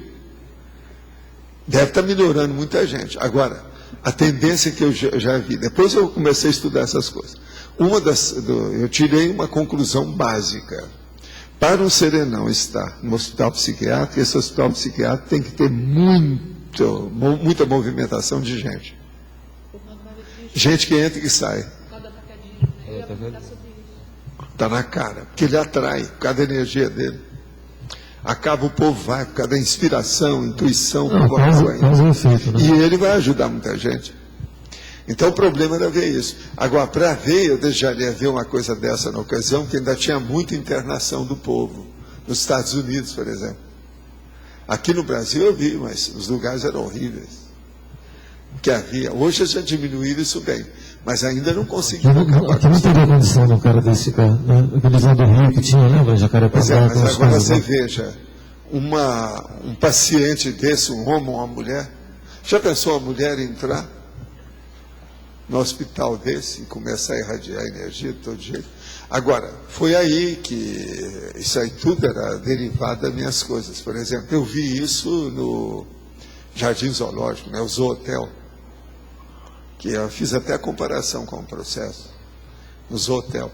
Deve estar melhorando muita gente. Agora, a tendência que eu já vi, depois eu comecei a estudar essas coisas. Eu tirei uma conclusão básica. Para um serenão estar no hospital psiquiátrico, esse hospital psiquiátrico tem que ter muita movimentação de gente. Gente que entra e que sai. Está na cara, porque ele atrai, por causa da energia dele. Acaba o povo vai, por causa da inspiração, intuição, e ele vai ajudar muita gente. Então o problema era ver isso. Agora, para ver, eu deixaria ver uma coisa dessa na ocasião, que ainda tinha muita internação do povo. Nos Estados Unidos, por exemplo. Aqui no Brasil eu vi, mas os lugares eram horríveis. Que havia. Hoje já diminuíram isso bem, mas ainda não conseguiram acabar. Aqui não teria condição de um cara desse ficar, né? Aquele do Rio que tinha, lembra? Jacarepaguá. Mas agora você veja, um paciente desse, um homem ou uma mulher, já pensou a mulher entrar no hospital desse e começar a irradiar energia de todo jeito? Agora, foi aí que isso aí tudo era derivado das minhas coisas. Por exemplo, eu vi isso no Jardim Zoológico, né, o Zoohotel, que eu fiz até a comparação com o processo, no Zoohotel.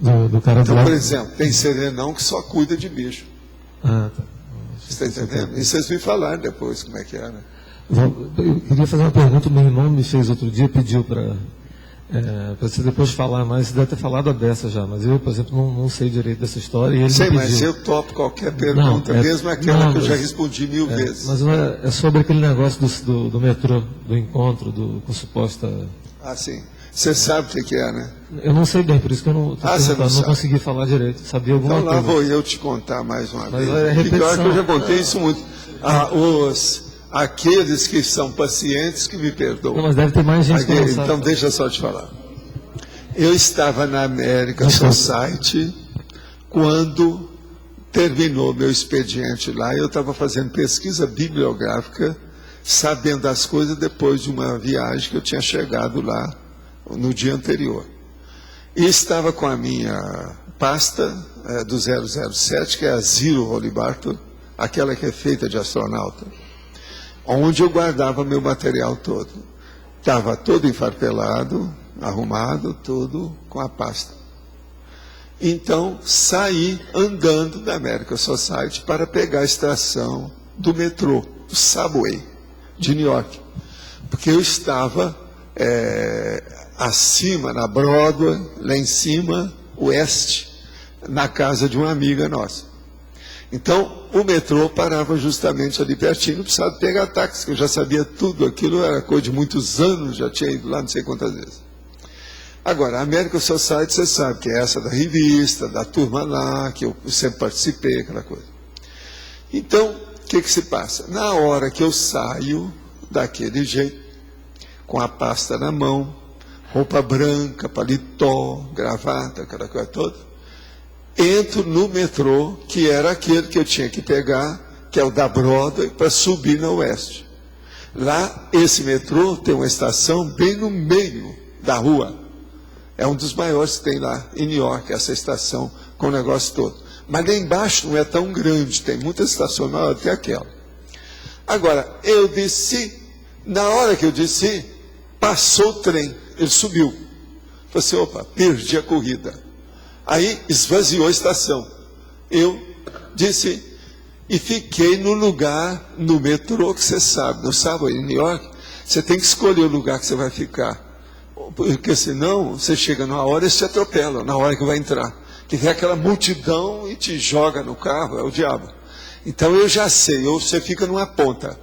Então, por exemplo, tem serenão que só cuida de bicho. Ah, tá. Você está entendendo? E vocês me falaram depois como é que era. Eu queria fazer uma pergunta, meu irmão me fez outro dia, pediu para você depois falar mais, você deve ter falado a dessa já, mas eu, por exemplo, não sei direito dessa história. E ele sei, me mas eu topo qualquer pergunta, mesmo aquela que eu já respondi 1000 vezes. Mas é sobre aquele negócio do metrô, do encontro, com suposta... Ah, sim. Você sabe o que é, né? Eu não sei bem, por isso que eu não consegui falar direito. Sabia alguma coisa. Então lá vou eu te contar mais uma vez. Pior que eu já contei isso muito. Aqueles que são pacientes que me perdoam. Não, mas deve ter mais gente que não sabe. Então deixa eu só te falar. Eu estava na American Society quando terminou meu expediente lá. Eu estava fazendo pesquisa bibliográfica, sabendo as coisas depois de uma viagem que eu tinha chegado lá no dia anterior. E estava com a minha pasta do 007, que é a Zero Holy Barton, aquela que é feita de astronauta, onde eu guardava meu material todo. Estava todo enfarpelado, arrumado, tudo com a pasta. Então, saí andando da American Society para pegar a estação do metrô, do Subway, de New York. Porque eu estava acima, na Broadway, lá em cima, oeste, na casa de uma amiga nossa. Então, o metrô parava justamente ali pertinho, não precisava pegar táxi, que eu já sabia tudo, aquilo era coisa de muitos anos, já tinha ido lá não sei quantas vezes. Agora, a American Society, você sabe que é essa da revista, da turma lá, que eu sempre participei, aquela coisa. Então, o que se passa? Na hora que eu saio daquele jeito, com a pasta na mão, roupa branca, paletó, gravata, aquela coisa toda, entro no metrô, que era aquele que eu tinha que pegar, que é o da Broadway, para subir na Oeste. Lá, esse metrô tem uma estação bem no meio da rua. É um dos maiores que tem lá em New York, essa estação, com o negócio todo. Mas lá embaixo não é tão grande, tem muita estação maior do que aquela. Agora, eu desci, na hora que eu desci, passou o trem, ele subiu. Falei assim, opa, perdi a corrida. Aí esvaziou a estação. Eu disse, e fiquei no lugar, no metrô, que você sabe, no Subway, em New York, você tem que escolher o lugar que você vai ficar. Porque senão, você chega numa hora e se atropela, na hora que vai entrar. Que vem aquela multidão e te joga no carro, é o diabo. Então eu já sei, ou você fica numa ponta,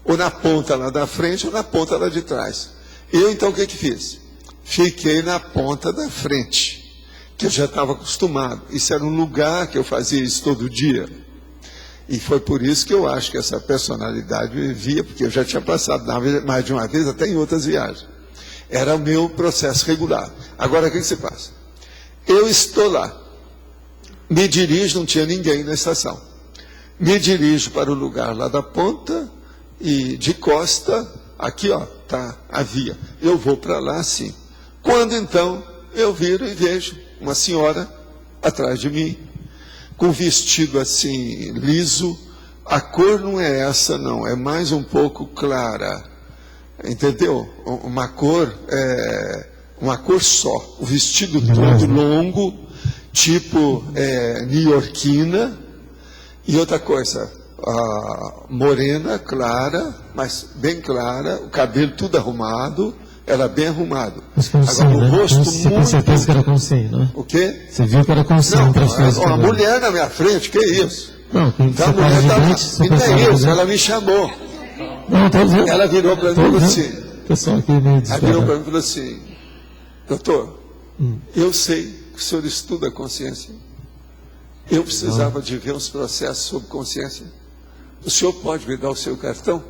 ou na ponta lá da frente, ou na ponta lá de trás. Eu então o que fiz? Fiquei na ponta da frente, que eu já estava acostumado. Isso era um lugar que eu fazia isso todo dia. E foi por isso que eu acho que essa personalidade me via, porque eu já tinha passado mais de uma vez, até em outras viagens. Era o meu processo regular. Agora, o que se passa? Eu estou lá, me dirijo, não tinha ninguém na estação. Me dirijo para o lugar lá da ponta e de costa, aqui ó, tá a via. Eu vou para lá sim. Quando então eu viro e vejo uma senhora atrás de mim, com vestido assim liso. A cor não é essa não, é mais um pouco clara, entendeu? Uma cor só, o vestido todo longo, tipo neo-iorquina. E outra coisa, morena, clara, mas bem clara, o cabelo tudo arrumado, ela bem arrumado. Agora o rosto você muito... Você tem certeza que era com sim, não é? O quê? Você viu que era com sim. Não, uma mulher na minha frente, que isso? Não, então a mulher estava... Então é isso, ela me chamou. Não, tô dizendo. Ela virou para mim e falou assim... Pessoal aqui meio desesperado. Ela virou para mim e falou assim... Doutor, eu sei que o senhor estuda a consciência. Eu precisava de ver uns processos sobre consciência. O senhor pode me dar o seu cartão?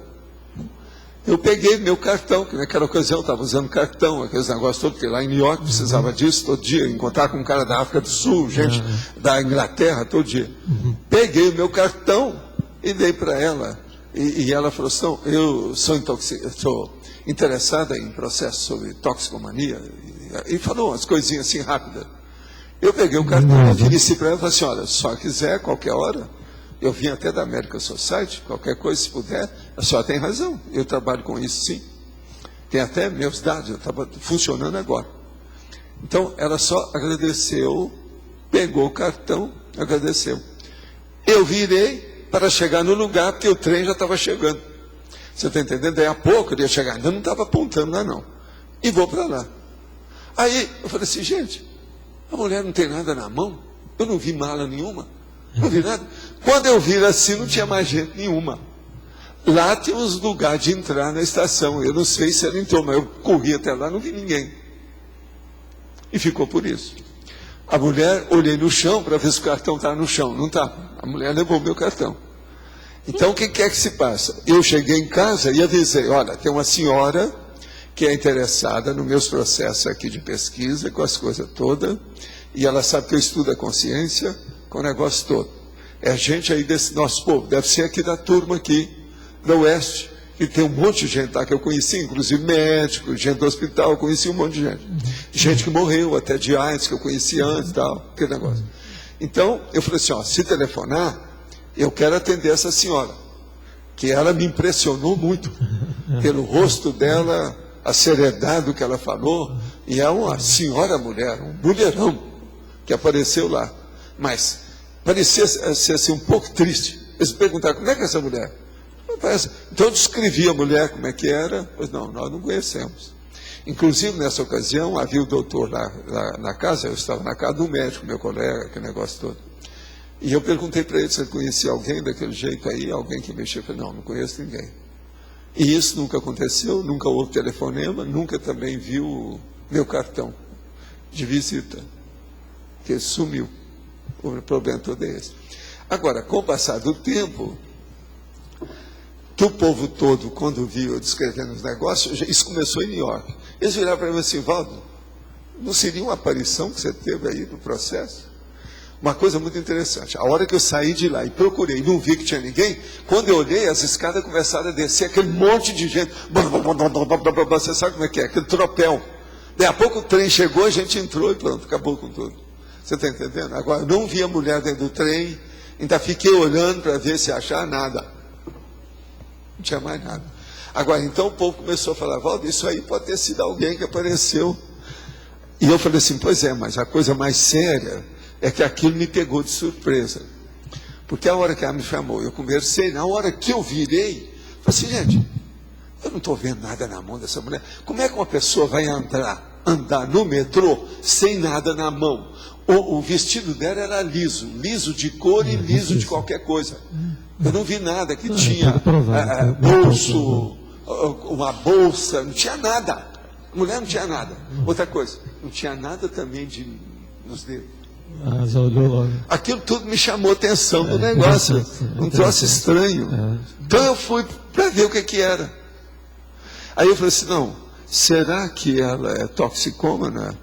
Eu peguei meu cartão, que naquela ocasião eu estava usando cartão, aqueles negócios todos, porque lá em New York precisava disso todo dia, encontrar com um cara da África do Sul, gente da Inglaterra todo dia. Peguei o meu cartão e dei para ela. E ela falou assim, eu sou interessada em processos sobre toxicomania. E falou umas coisinhas assim rápidas. Eu peguei o cartão, ofereci para ela e falei assim, olha, se só quiser, qualquer hora, eu vim até da American Society, qualquer coisa, se puder, a senhora tem razão, eu trabalho com isso sim. Tem até meus dados, eu estava funcionando agora. Então, ela só agradeceu, pegou o cartão, agradeceu. Eu virei para chegar no lugar, porque o trem já estava chegando. Você está entendendo? Daí a pouco ele ia chegar, ainda não estava apontando lá não. E vou para lá. Aí, eu falei assim, gente, a mulher não tem nada na mão, eu não vi mala nenhuma. Não vi nada. Quando eu vi assim, não tinha mais gente nenhuma. Lá tem uns lugares de entrar na estação. Eu não sei se ela entrou, mas eu corri até lá, não vi ninguém. E ficou por isso. A mulher, olhei no chão para ver se o cartão estava no chão. Não estava. A mulher levou o meu cartão. Então, o que é que se passa? Eu cheguei em casa e avisei, olha, tem uma senhora que é interessada nos meus processos aqui de pesquisa, com as coisas todas, e ela sabe que eu estudo a consciência, com o negócio todo. É gente aí desse nosso povo, deve ser aqui da turma aqui, da Oeste, que tem um monte de gente lá que eu conheci, inclusive médico, gente do hospital, eu conheci um monte de gente. Gente que morreu, até de AIDS, que eu conheci antes e tal, aquele negócio. Então, eu falei assim, ó, se telefonar, eu quero atender essa senhora, que ela me impressionou muito, pelo rosto dela, a seriedade do que ela falou, e é uma senhora mulher, um mulherão, que apareceu lá. Mas parecia ser assim, um pouco triste. Eles perguntaram, como é que é essa mulher? Então eu descrevi a mulher como é que era, pois não, nós não conhecemos. Inclusive, nessa ocasião, havia o doutor lá na casa, eu estava na casa do médico, meu colega, aquele negócio todo. E eu perguntei para ele se ele conhecia alguém daquele jeito aí, alguém que mexia. Eu falei, não conheço ninguém. E isso nunca aconteceu, nunca houve telefonema, nunca também viu meu cartão de visita, que sumiu. O problema todo é esse. Agora, com o passar do tempo, que o povo todo, quando viu eu descrevendo os negócios, isso começou em New York. Eles viraram para mim assim, Valdo, não seria uma aparição que você teve aí no processo? Uma coisa muito interessante, a hora que eu saí de lá e procurei, não vi que tinha ninguém, quando eu olhei, as escadas começaram a descer, aquele monte de gente, você sabe como é que é, aquele tropel. Daí a pouco o trem chegou, a gente entrou e pronto, acabou com tudo. Você está entendendo? Agora, eu não vi a mulher dentro do trem, ainda fiquei olhando para ver se achar nada. Não tinha mais nada. Agora, então o povo começou a falar, Valdo, isso aí pode ter sido alguém que apareceu. E eu falei assim, pois é, mas a coisa mais séria é que aquilo me pegou de surpresa. Porque a hora que ela me chamou, eu conversei, na hora que eu virei, falei assim, gente, eu não estou vendo nada na mão dessa mulher. Como é que uma pessoa vai andar no metrô sem nada na mão? O vestido dela era liso de cor e liso de qualquer coisa. Eu não vi nada que tinha bolso, uma bolsa, não tinha nada. A mulher não tinha nada. Outra coisa, não tinha nada também nos dedos. Já olhou logo. Aquilo tudo me chamou a atenção do negócio. Um troço estranho. Então eu fui para ver o que era. Aí eu falei assim, não, será que ela é toxicômana?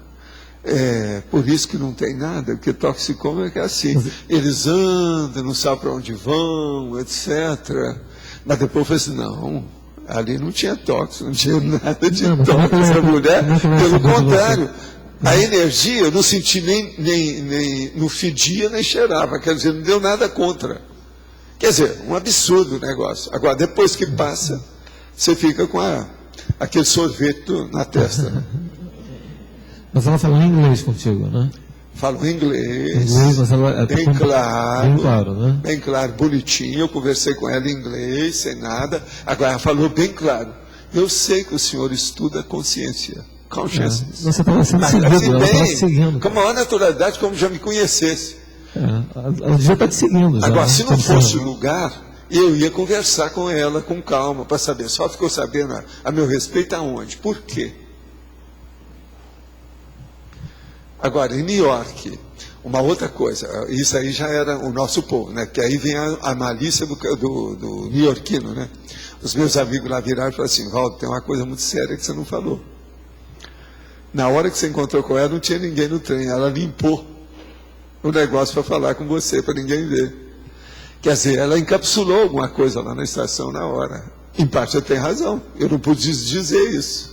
Por isso que não tem nada, porque toxicômano é assim. Eles andam, não sabem para onde vão, etc. Mas depois eu falei assim, não, ali não tinha tóxico, não tinha nada de tóxico. Essa mulher, pelo contrário, a energia eu não senti nem não fedia, nem cheirava, quer dizer, não deu nada contra. Quer dizer, um absurdo o negócio. Agora, depois que passa, você fica com aquele sorvete na testa. Mas ela falou em inglês contigo, né? Falou inglês, mas ela bem claro, bem claro, né? Bem claro, bonitinho. Eu conversei com ela em inglês, sem nada. Agora ela falou bem claro. Eu sei que o senhor estuda consciência, consciousness. Você estava sendo seguido, ela estava te seguindo. Com a maior naturalidade, como já me conhecesse. Ela já está te seguindo. Já, agora, né? se não fosse o lugar, eu ia conversar com ela com calma, para saber. Só ficou sabendo a meu respeito aonde? Por quê? Agora, em New York, uma outra coisa, isso aí já era o nosso povo, né? Que aí vem a malícia do neo-iorquino, né? Os meus amigos lá viraram e falaram assim, Valdo, tem uma coisa muito séria que você não falou. Na hora que você encontrou com ela, não tinha ninguém no trem, ela limpou o negócio para falar com você, para ninguém ver. Quer dizer, ela encapsulou alguma coisa lá na estação na hora. Em parte, ela tem razão, eu não pude dizer isso.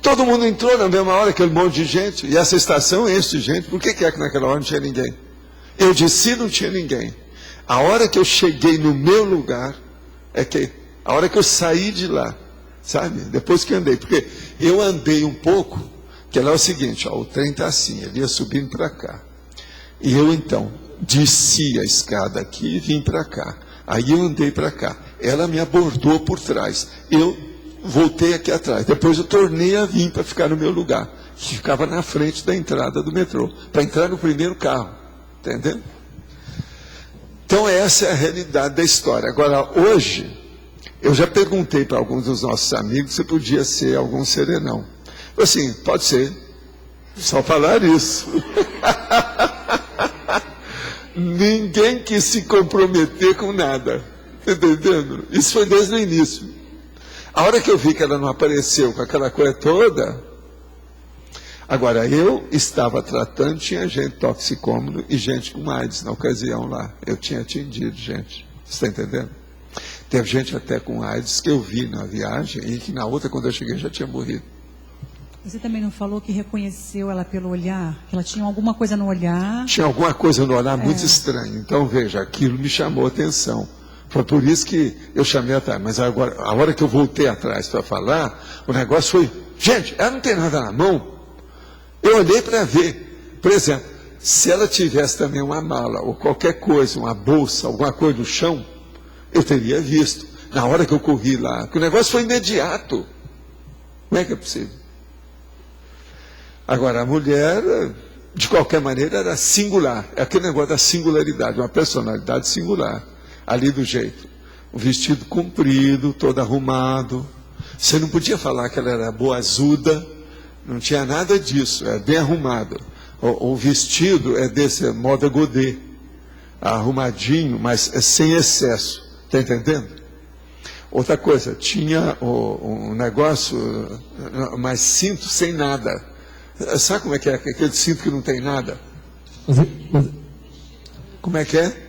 Todo mundo entrou na mesma hora, aquele monte de gente, e essa estação enche de gente. Por que é que naquela hora não tinha ninguém? Eu disse, não tinha ninguém. A hora que eu cheguei no meu lugar, a hora que eu saí de lá, sabe? Depois que andei, porque eu andei um pouco, que lá é o seguinte, o trem está assim, ele ia subindo para cá. E eu então desci a escada aqui e vim para cá. Aí eu andei para cá. Ela me abordou por trás. Eu voltei aqui atrás. Depois eu tornei a vir para ficar no meu lugar, que ficava na frente da entrada do metrô, para entrar no primeiro carro. Entendeu? Então essa é a realidade da história. Agora, hoje, eu já perguntei para alguns dos nossos amigos se podia ser algum serenão. Assim, pode ser. Só falar isso. Ninguém quis se comprometer com nada. Entendendo? Isso foi desde o início. A hora que eu vi que ela não apareceu com aquela coisa toda, agora eu estava tratando, tinha gente toxicômano e gente com AIDS na ocasião lá. Eu tinha atendido gente, você está entendendo? Teve gente até com AIDS que eu vi na viagem e que na outra, quando eu cheguei, já tinha morrido. Você também não falou que reconheceu ela pelo olhar? Que ela tinha alguma coisa no olhar? Tinha alguma coisa no olhar muito estranha. Então, veja, aquilo me chamou a atenção. Foi por isso que eu chamei atrás. Mas agora, a hora que eu voltei atrás para falar, o negócio foi, gente, ela não tem nada na mão. Eu olhei para ver. Por exemplo, se ela tivesse também uma mala, ou qualquer coisa, uma bolsa, alguma coisa no chão, eu teria visto. Na hora que eu corri lá, que o negócio foi imediato. Como é que é possível? Agora, a mulher, de qualquer maneira, era singular. É aquele negócio da singularidade, uma personalidade singular. Ali do jeito, um vestido comprido, todo arrumado. Você não podia falar que ela era boazuda, não tinha nada disso, é bem arrumado. O vestido é desse moda godê, arrumadinho, mas é sem excesso, está entendendo? Outra coisa, tinha um negócio, mais cinto sem nada. Sabe como é que é? Aquele cinto que não tem nada? Como é que é?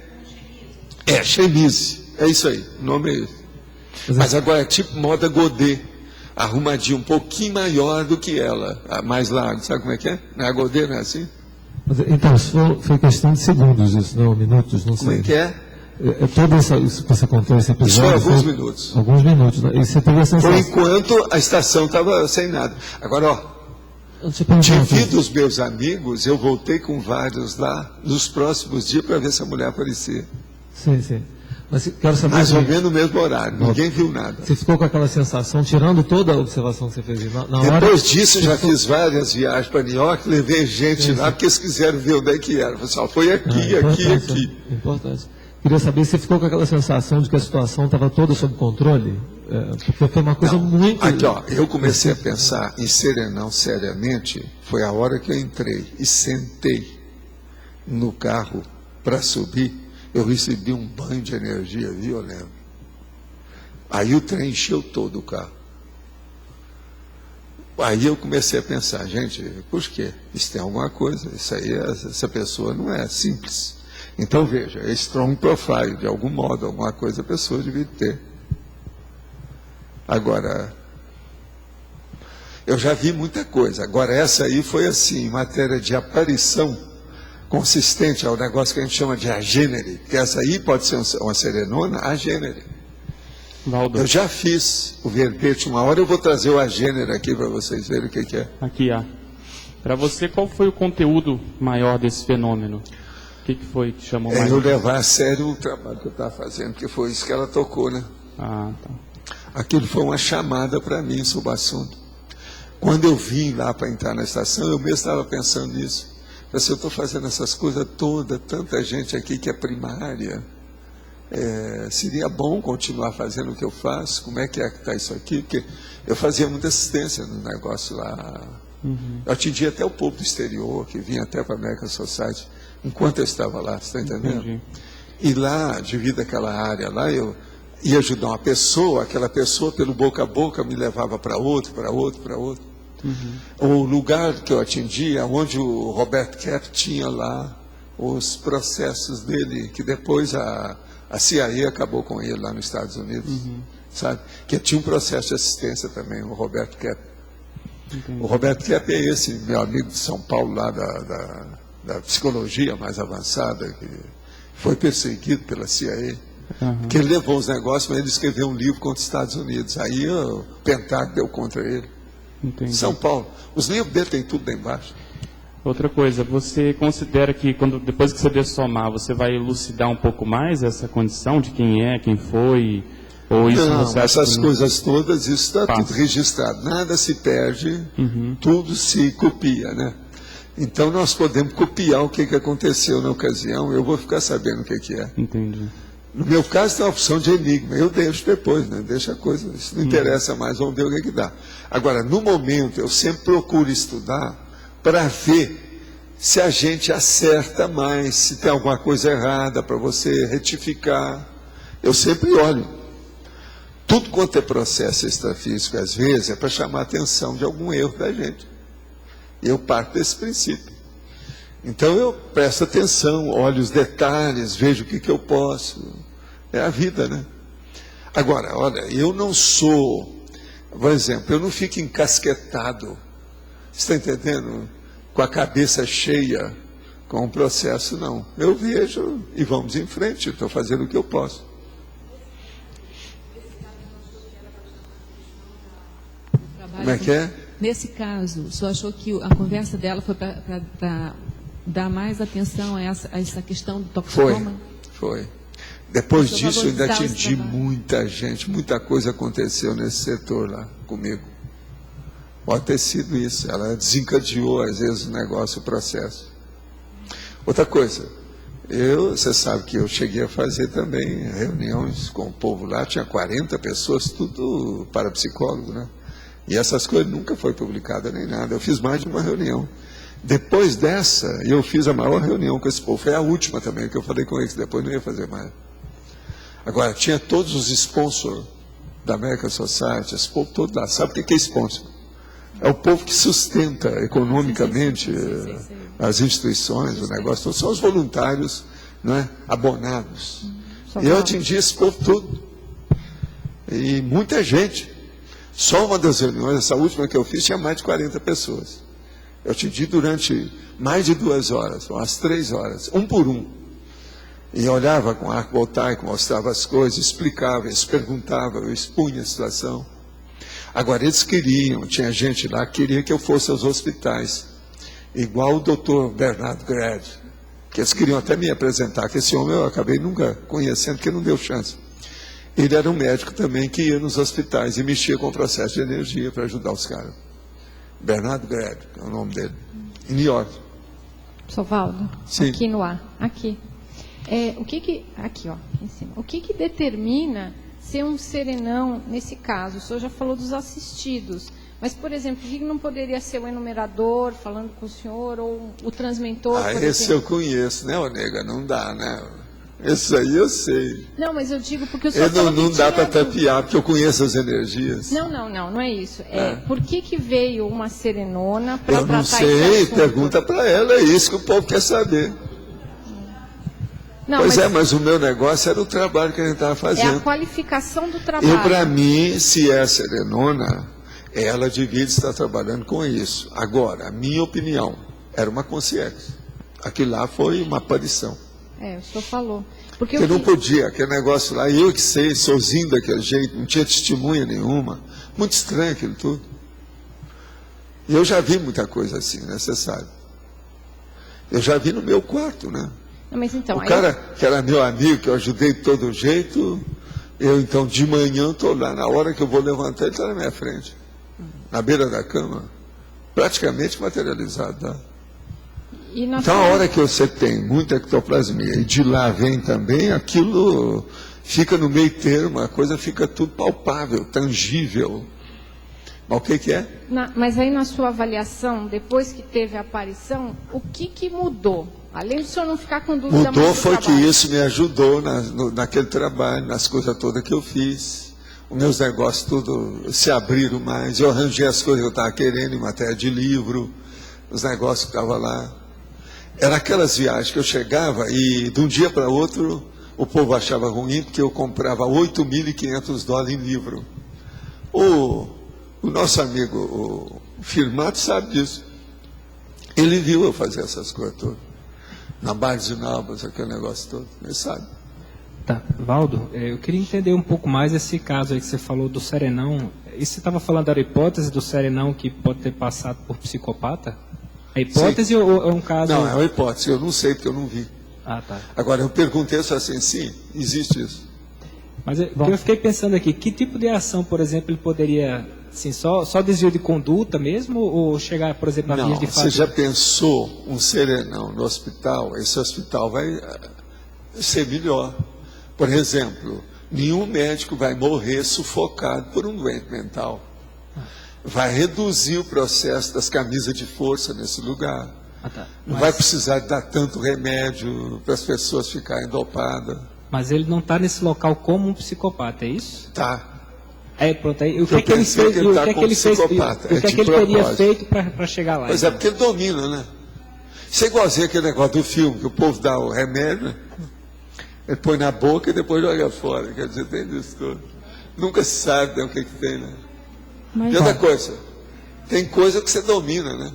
É, chemise. É isso aí, o nome é esse. Mas agora é tipo moda godê, arrumadinho, um pouquinho maior do que ela, mais largo. Sabe como é que é? Não é godê, não é assim? Então, foi questão de segundos isso, não, minutos, não sei. Como é que é? Todo isso que você contou, esse episódio... Isso foi alguns minutos. Alguns minutos, né? E você teve a sensação... Por enquanto, a estação estava sem nada. Agora, devido aos meus amigos, eu voltei com vários lá, nos próximos dias, para ver se a mulher aparecia. Sim. Mas quero saber... Mais ou menos no mesmo horário, ninguém viu nada. Você ficou com aquela sensação, tirando toda a observação que você fez Depois disso, eu já fiz várias viagens para New York, levei gente lá, porque eles quiseram ver onde é que era. Eu falei, foi aqui. Importante. Queria saber se você ficou com aquela sensação de que a situação estava toda sob controle, porque foi uma coisa muito... Aqui, eu comecei a pensar em serenão seriamente, foi a hora que eu entrei e sentei no carro para subir, eu recebi um banho de energia violento. Aí o trem encheu todo o carro. Aí eu comecei a pensar, gente, por quê? Isso tem alguma coisa, isso aí, essa pessoa não é simples. Então veja, é strong profile, de algum modo, alguma coisa a pessoa devia ter. Agora, eu já vi muita coisa, agora essa aí foi assim, em matéria de aparição consistente ao negócio que a gente chama de agênere, que essa aí pode ser uma serenona agênere. Valdo. Eu já fiz o verbete, uma hora eu vou trazer o agênero aqui para vocês verem o que é. Aqui, para você, qual foi o conteúdo maior desse fenômeno? O que foi que chamou mais? Eu levar a sério o trabalho que eu estava fazendo, porque foi isso que ela tocou, né? Tá. Aquilo foi uma chamada para mim sobre o assunto. Quando eu vim lá para entrar na estação, eu mesmo estava pensando nisso. Se eu estou fazendo essas coisas todas, tanta gente aqui que é primária, seria bom continuar fazendo o que eu faço? Como é que está isso aqui? Porque eu fazia muita assistência no negócio lá. Eu atendia até o povo do exterior, que vinha até para a American Society, enquanto eu estava lá, você está entendendo? Entendi. E lá, devido àquela área lá, eu ia ajudar uma pessoa, aquela pessoa, pelo boca a boca, me levava para outro. O lugar que eu atendia, onde o Robert Kepp tinha lá os processos dele, que depois a CIA acabou com ele lá nos Estados Unidos, sabe? Que tinha um processo de assistência também, o Robert Kepp. O Robert Kepp é esse meu amigo de São Paulo lá da psicologia mais avançada, que foi perseguido pela CIA, que ele levou os negócios, mas ele escreveu um livro contra os Estados Unidos. Aí o Pentágono deu contra ele. Entendi. São Paulo. Os livros dele tem tudo lá embaixo. Outra coisa, você considera que depois que você dessomar, você vai elucidar um pouco mais essa condição de quem é, quem foi? Ou isso não, você essas coisas todas, isso está tudo registrado. Nada se perde, tudo se copia, né? Então nós podemos copiar o que aconteceu na ocasião, eu vou ficar sabendo o que é. Entendi. No meu caso tem a opção de enigma, eu deixo depois, né? Deixa a coisa, isso não interessa mais, vamos ver o que dá. Agora, no momento, eu sempre procuro estudar para ver se a gente acerta mais, se tem alguma coisa errada para você retificar. Eu sempre olho. Tudo quanto é processo extrafísico, às vezes, é para chamar a atenção de algum erro da gente. Eu parto desse princípio. Então eu presto atenção, olho os detalhes, vejo o que eu posso. É a vida, né? Agora, olha, eu não sou, por exemplo, eu não fico encasquetado, você está entendendo? Com a cabeça cheia com o processo, não. Eu vejo e vamos em frente, estou fazendo o que eu posso. Como é que é? Nesse caso, o senhor achou que a conversa dela foi para dar mais atenção a essa questão do toxicoma? Foi. Depois disso, eu ainda atendi muita gente, muita coisa aconteceu nesse setor lá comigo. Pode ter sido isso, ela desencadeou, às vezes, o negócio, o processo. Outra coisa, você sabe que eu cheguei a fazer também reuniões com o povo lá, tinha 40 pessoas, tudo parapsicólogo, né? E essas coisas nunca foi publicada nem nada, eu fiz mais de uma reunião. Depois dessa, eu fiz a maior reunião com esse povo, foi a última também, que eu falei com eles, depois não ia fazer mais. Agora, tinha todos os sponsors da American Society, esse povo todo lá, sabe o que é sponsor? É o povo que sustenta economicamente as instituições, o negócio, são os voluntários, não é? Abonados. E eu atendi esse povo todo. E muita gente. Só uma das reuniões, essa última que eu fiz, tinha mais de 40 pessoas. Eu atendi durante mais de 2 horas, umas 3 horas, um por um. E olhava com arco voltaico, mostrava as coisas, explicava, eles perguntavam, eu expunha a situação. Agora, eles queriam, tinha gente lá que queria que eu fosse aos hospitais, igual o doutor Bernard Grad, que eles queriam até me apresentar, que esse homem eu acabei nunca conhecendo, porque não deu chance. Ele era um médico também que ia nos hospitais e mexia com o processo de energia para ajudar os caras. Bernard Grad, é o nome dele, em New York. Sovaldo, sim. Aqui no ar, aqui. Aqui, ó, em cima. O que determina ser um serenão nesse caso? O senhor já falou dos assistidos, mas, por exemplo, o que não poderia ser o enumerador falando com o senhor ou o transmentor? Esse eu conheço, né, ô nega? Não dá, né? Isso aí eu sei. Não, mas eu digo porque o senhor não dá para tapear, porque eu conheço as energias. Não é isso. Por que veio uma serenona para tratar esse assunto? Eu não sei, pergunta para ela, é isso que o povo quer saber. Não, mas o meu negócio era o trabalho que a gente estava fazendo. É a qualificação do trabalho. E para mim, se é serenona, ela devia estar trabalhando com isso. Agora, a minha opinião, era uma consciência. Aquilo lá foi uma aparição. O senhor falou. Porque não podia, aquele negócio lá, eu que sei, sozinho daquele jeito, não tinha testemunha nenhuma. Muito estranho aquilo tudo. E eu já vi muita coisa assim, né, você sabe. Eu já vi no meu quarto, né? Não, mas então, o cara que era meu amigo, que eu ajudei de todo jeito, eu então de manhã estou lá, na hora que eu vou levantar, ele está na minha frente. Na beira da cama, praticamente materializado, tá? Então, a hora que você tem muita ectoplasmia e de lá vem também, aquilo fica no meio termo, a coisa fica tudo palpável, tangível. Mas o que é? Mas aí na sua avaliação, depois que teve a aparição, o que mudou? Além do senhor não ficar com dúvida mais Mudou do foi trabalho. que isso me ajudou naquele trabalho, nas coisas todas que eu fiz. Os meus negócios tudo se abriram mais, eu arranjei as coisas que eu estava querendo em matéria de livro, os negócios que estavam lá. Era aquelas viagens que eu chegava e de um dia para outro o povo achava ruim porque eu comprava $8.500 em livro. O nosso amigo, o Firmato, sabe disso. Ele viu eu fazer essas coisas todas. Na Barra de Novas, aquele negócio todo. Ele sabe. Tá, Valdo, eu queria entender um pouco mais esse caso aí que você falou do serenão. E você estava falando da hipótese do serenão que pode ter passado por psicopata? É hipótese ou é um caso... Não, é uma hipótese, eu não sei porque eu não vi. Ah, tá. Agora, eu perguntei só assim, sim, existe isso. Mas eu fiquei pensando aqui, que tipo de ação, por exemplo, ele poderia, assim, só desvio de conduta mesmo, ou chegar, por exemplo, a vias de fato? Você já pensou um serenão no hospital, esse hospital vai ser melhor. Por exemplo, nenhum médico vai morrer sufocado por um doente mental. Vai reduzir o processo das camisas de força nesse lugar. Não vai precisar dar tanto remédio para as pessoas ficarem dopadas. Mas ele não está nesse local como um psicopata, é isso? Tá. Pronto. Aí, o que é que ele fez? O que é que ele fez? O que é que ele teria feito para chegar lá? Pois é, porque ele domina, né? Isso é igualzinho aquele negócio do filme, que o povo dá o remédio, né? Ele põe na boca e depois joga fora. Quer dizer, tem disso tudo. Nunca se sabe, né, o que tem, né? E outra coisa, tem coisa que você domina, né?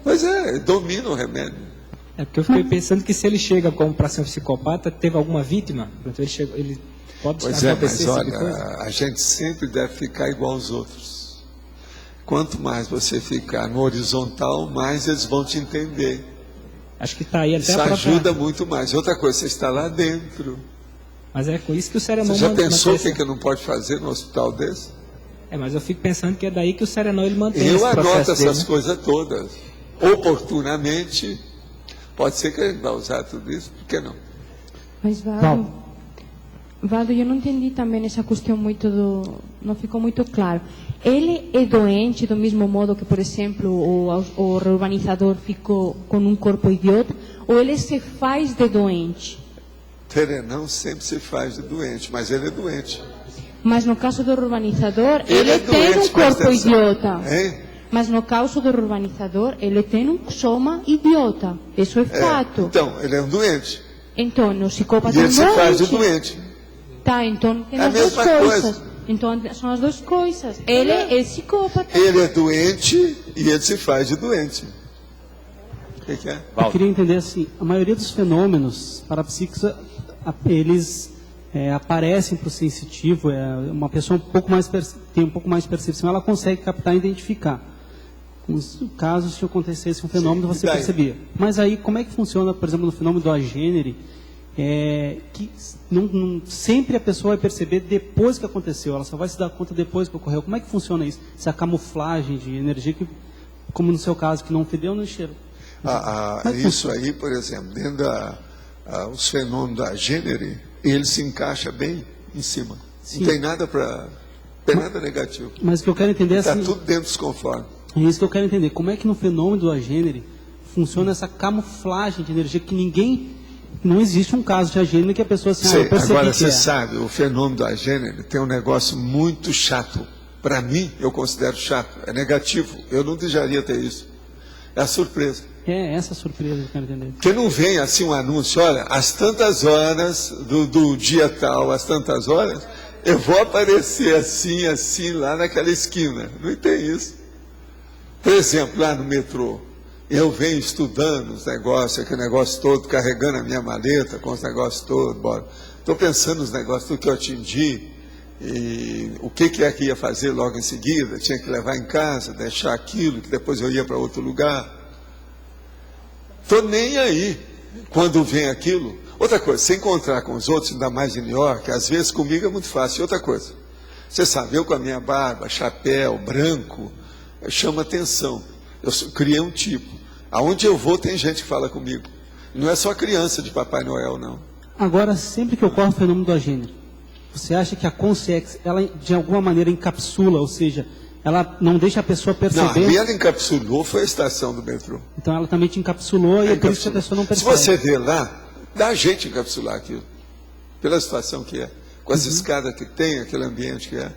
Pois domina o remédio. Porque eu fiquei pensando que se ele chega como para ser um psicopata, teve alguma vítima? Ele pode acontecer. Mas olha, a gente sempre deve ficar igual aos outros. Quanto mais você ficar no horizontal, mais eles vão te entender. Acho que está aí até isso ajuda muito mais. Outra coisa, você está lá dentro. Mas é com isso que o serenão... Você já pensou o que não pode fazer no hospital desse? Mas eu fico pensando que é daí que o serenão ele mantém esse processo. Eu anoto essas dele, né? coisas todas. Oportunamente, pode ser que a gente vai usar tudo isso, por que não? Mas, Valdo, eu não entendi também essa questão muito não ficou muito claro. Ele é doente do mesmo modo que, por exemplo, o urbanizador ficou com um corpo idiota, ou ele se faz de doente? Serenão sempre se faz de doente, mas ele é doente. Mas no caso do urbanizador, ele tem um corpo idiota. Mas no caso do urbanizador, ele tem um soma idiota. Isso é fato. Então, ele é um doente. Então, o psicopata e ele se faz de doente. Tá, então tem as duas coisas. Então, são as duas coisas. Ele é psicopata. Ele é doente e ele se faz de doente. O que é? Eu queria entender assim, a maioria dos fenômenos parapsíquicos, eles aparecem para o sensitivo, uma pessoa tem um pouco mais de percepção, ela consegue captar e identificar. Os casos que acontecesse um fenômeno, você percebia. Mas aí, como é que funciona, por exemplo, no fenômeno do agênere, que não sempre a pessoa vai perceber depois que aconteceu, ela só vai se dar conta depois que ocorreu. Como é que funciona isso? Essa camuflagem de energia, como no seu caso, que não fedeu nem cheiro. Isso aí, por exemplo, dentro os fenômenos da agênere, ele se encaixa bem em cima. Sim. Não tem nada nada negativo. Mas o que eu quero entender é assim... Está tudo dentro dos conformes. É isso que eu quero entender. Como é que no fenômeno do agênere funciona essa camuflagem de energia que ninguém não existe um caso de agênero que a pessoa se agora você sabe, o fenômeno do agênero tem um negócio muito chato. Para mim, eu considero chato, é negativo. Eu não desejaria ter isso. É a surpresa. É essa surpresa que eu quero entender. Porque não vem assim um anúncio, olha, às tantas horas do dia tal, às tantas horas, eu vou aparecer assim, assim, lá naquela esquina. Não tem isso. Por exemplo, lá no metrô, eu venho estudando os negócios, aquele negócio todo, carregando a minha maleta com os negócios todos, bora. Estou pensando nos negócios, tudo que eu atingi, e o que é que ia fazer logo em seguida, tinha que levar em casa, deixar aquilo, que depois eu ia para outro lugar. Estou nem aí quando vem aquilo. Outra coisa, se encontrar com os outros, ainda mais em New York, às vezes comigo é muito fácil. Outra coisa, você sabe, eu com a minha barba, chapéu, branco, chama atenção. Eu criei um tipo. Aonde eu vou tem gente que fala comigo. Não é só criança de Papai Noel, não. Agora, sempre que ocorre o fenômeno do agênero, você acha que a consciência, ela de alguma maneira encapsula, ou seja, ela não deixa a pessoa perceber? Não, a ela encapsulou foi a estação do metrô. Então ela também te encapsulou e é por isso que a pessoa não percebe. Se você ver lá, dá jeito de encapsular aquilo, pela situação que é, com as escadas que tem, aquele ambiente que é.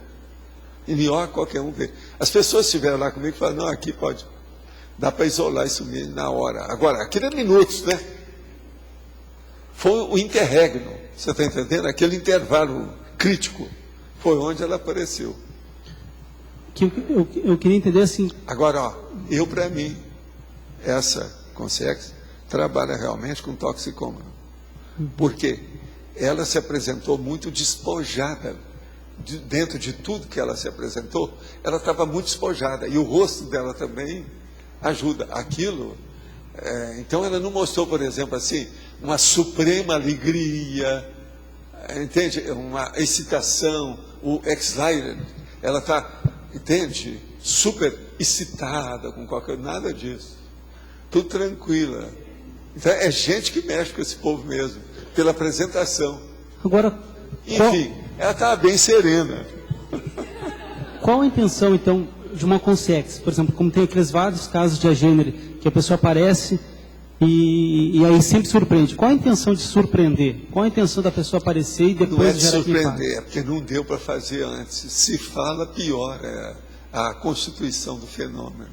Em New York, qualquer um vê. As pessoas estiveram lá comigo e falaram, não, aqui pode, dá para isolar isso mesmo na hora. Agora, aquilo é minutos, né? Foi o interregno, você está entendendo? Aquele intervalo crítico, foi onde ela apareceu. Eu queria entender assim... Agora, ó, eu para mim, essa Consex trabalha realmente com toxicômano. Por quê? Ela se apresentou muito despojada. Dentro de tudo que ela se apresentou, ela estava muito despojada. E o rosto dela também ajuda. Aquilo... então ela não mostrou, por exemplo, assim, uma suprema alegria... Entende? Uma excitação, o excited, ela está, entende? Super excitada com qualquer, nada disso. Tudo tranquila. Então é gente que mexe com esse povo mesmo, pela apresentação. Agora, enfim, ela estava bem serena. Qual a intenção, então, de uma consex? Por exemplo, como tem aqueles vários casos de agênero, que a pessoa aparece... E aí sempre surpreende. Qual a intenção de surpreender? Qual a intenção da pessoa aparecer e depois não é de gerar surpreender, é porque não deu para fazer antes. Se fala, pior é a constituição do fenômeno.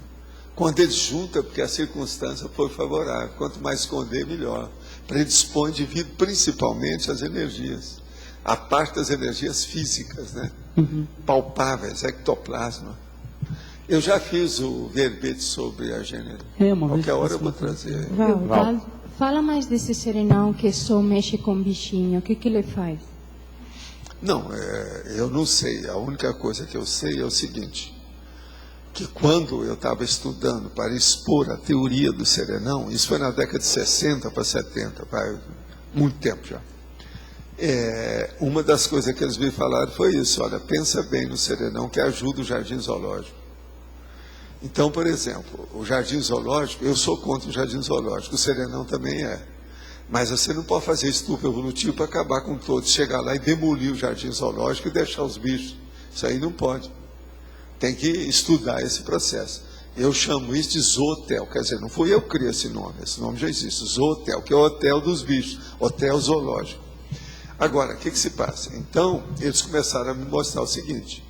Quando ele junta, porque a circunstância foi favorável. Quanto mais esconder, melhor. Para ele dispor de vida, principalmente as energias. A parte das energias físicas, né? Palpáveis, ectoplasma. Eu já fiz o verbete sobre a gênero. Qualquer hora eu vou trazer. Val, fala mais desse serenão que só mexe com bichinho. O que ele faz? Não, eu não sei. A única coisa que eu sei é o seguinte, que quando eu estava estudando para expor a teoria do serenão, isso foi na década de 60 para 70, muito tempo já. Uma das coisas que eles me falaram foi isso, olha, pensa bem no serenão que ajuda o jardim zoológico. Então, por exemplo, o jardim zoológico, eu sou contra o jardim zoológico, o serenão também é. Mas você não pode fazer estupro evolutivo para acabar com todos, chegar lá e demolir o jardim zoológico e deixar os bichos. Isso aí não pode. Tem que estudar esse processo. Eu chamo isso de zootel, quer dizer, não fui eu que criei esse nome já existe, zootel, que é o hotel dos bichos, hotel zoológico. Agora, o que se passa? Então, eles começaram a me mostrar o seguinte...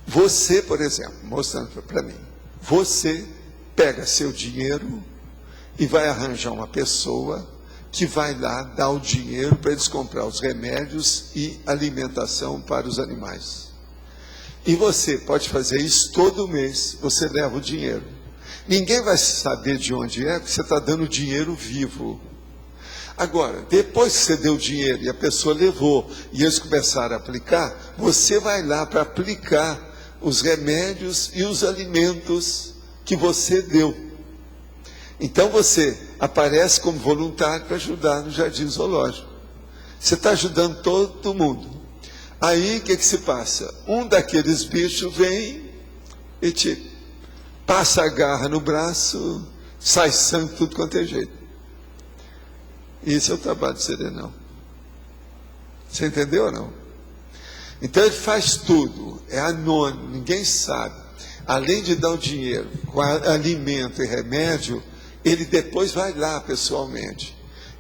Você, por exemplo, mostrando para mim, você pega seu dinheiro e vai arranjar uma pessoa que vai lá dar o dinheiro para eles comprar os remédios e alimentação para os animais. E você pode fazer isso todo mês, você leva o dinheiro. Ninguém vai saber de onde é, porque você está dando dinheiro vivo. Agora, depois que você deu o dinheiro e a pessoa levou, e eles começaram a aplicar, você vai lá para aplicar os remédios e os alimentos que você deu. Então você aparece como voluntário para ajudar no jardim zoológico. Você está ajudando todo mundo. Aí o que se passa? Um daqueles bichos vem e te passa a garra no braço, sai sangue tudo quanto é jeito. Esse é o trabalho do serenão. Você entendeu ou não? Então ele faz tudo, é anônimo, ninguém sabe. Além de dar o dinheiro com alimento e remédio, ele depois vai lá pessoalmente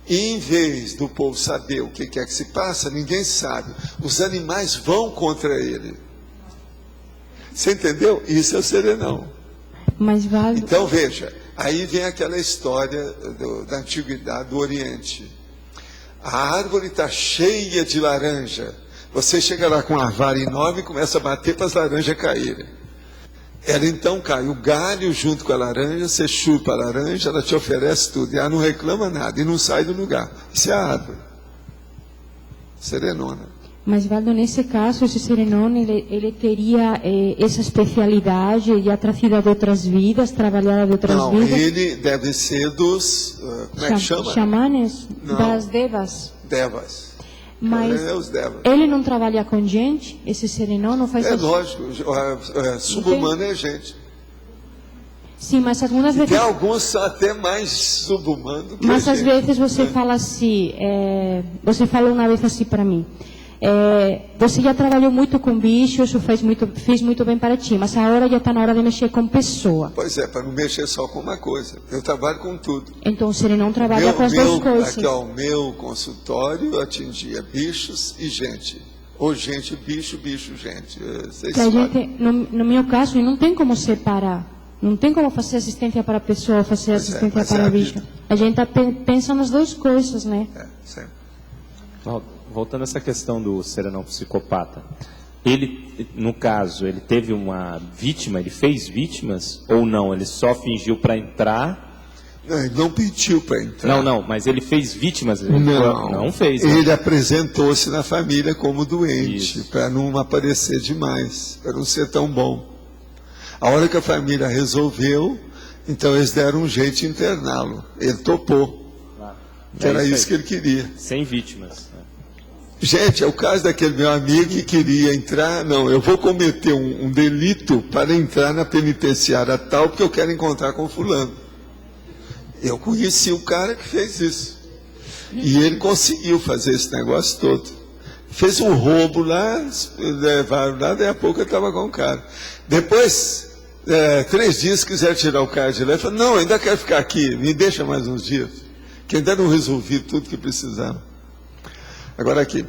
E em vez do povo saber o que é que se passa, ninguém sabe. Os animais vão contra ele. Você entendeu? Isso é o serenão. Mas vale... Então veja, aí vem aquela história da antiguidade, do Oriente. A árvore está cheia de laranja. Você chega lá com uma vara enorme e começa a bater para as laranjas caírem. Ela então cai o galho junto com a laranja, você chupa a laranja, ela te oferece tudo. E ela não reclama nada e não sai do lugar. Isso é a árvore. Serenona. Mas, Valdo, nesse caso, esse serenão, ele teria essa especialidade já trazida de outras vidas, trabalhada de outras vidas? Não, ele deve ser dos, como é que chama? Xamanes? Não. Das devas? Devas. Mas ele não trabalha com gente? Esse serenão não faz... lógico, subhumano é gente. Sim, mas algumas vezes... Tem alguns até mais subhumanos do que mas às gente. vezes você fala assim, você falou uma vez assim para mim, você já trabalhou muito com bicho, isso fez muito bem para ti, mas agora já está na hora de mexer com pessoa. Pois é, para não mexer só com uma coisa. Eu trabalho com tudo. Então o serenão trabalha com as duas coisas. Aqui, o meu consultório atingia bichos e gente. Ou gente, bicho, bicho, gente. A gente, no meu caso, não tem como separar. Não tem como fazer assistência para a pessoa, fazer assistência para o bicho. A gente pensa nas duas coisas, né? Sempre. Voltando a essa questão do serenão psicopata, ele, no caso, ele teve uma vítima, ele fez vítimas ou não? Ele só fingiu para entrar? Não, ele não pediu para entrar. Não, mas ele fez vítimas? Não fez. Né? Ele apresentou-se na família como doente, para não aparecer demais, para não ser tão bom. A hora que a família resolveu, então eles deram um jeito de interná-lo. Ele topou. Que era isso que ele queria. Sem vítimas. Gente, é o caso daquele meu amigo que queria entrar, não, eu vou cometer um delito para entrar na penitenciária tal, porque eu quero encontrar com fulano. Eu conheci o cara que fez isso. E ele conseguiu fazer esse negócio todo. Fez um roubo lá, levaram lá, daí a pouco eu estava com o cara. Depois, 3 dias quiseram tirar o cara de lá, eu falei, não, ainda quero ficar aqui, me deixa mais uns dias, que ainda não resolvi tudo que precisava. Agora aqui,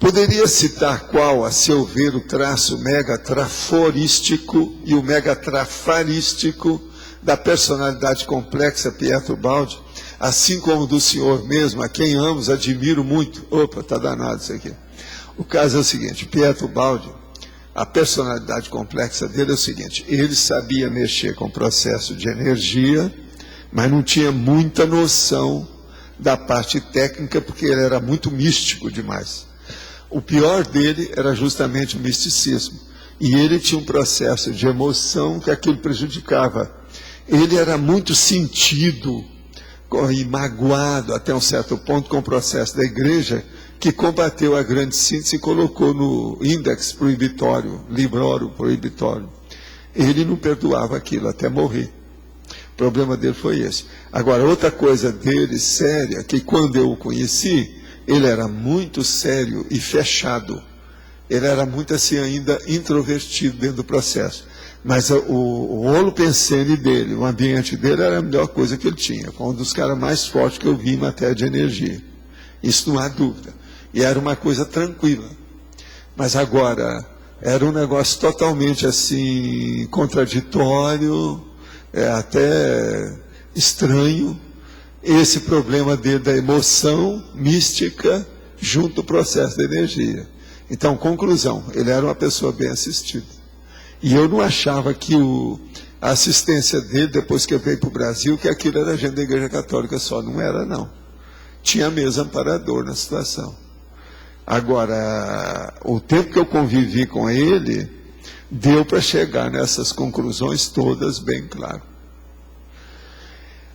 poderia citar qual, a seu ver, o traço megatraforístico e o megatrafarístico da personalidade complexa Pietro Baldi, assim como do senhor mesmo, a quem ambos admiro muito. Opa, está danado isso aqui. O caso é o seguinte, Pietro Baldi, a personalidade complexa dele é o seguinte, ele sabia mexer com o processo de energia, mas não tinha muita noção da parte técnica, porque ele era muito místico demais. O pior dele era justamente o misticismo. E ele tinha um processo de emoção que aquilo prejudicava. Ele era muito sentido e magoado até um certo ponto com o processo da igreja, que combateu a grande síntese e colocou no índex proibitório, librório proibitório. Ele não perdoava aquilo até morrer. O problema dele foi esse. Agora, outra coisa dele, séria, que quando eu o conheci, ele era muito sério e fechado. Ele era muito assim ainda introvertido dentro do processo. Mas o holopensene dele, o ambiente dele era a melhor coisa que ele tinha. Foi um dos caras mais fortes que eu vi em matéria de energia. Isso não há dúvida. E era uma coisa tranquila. Mas agora, era um negócio totalmente assim, contraditório, até estranho, esse problema dele da emoção mística junto ao processo da energia. Então, conclusão, ele era uma pessoa bem assistida. E eu não achava que a assistência dele, depois que eu veio para o Brasil, que aquilo era gente da Igreja Católica só. Não era, não. Tinha mesmo amparador na situação. Agora, o tempo que eu convivi com ele, deu para chegar nessas conclusões todas bem claro.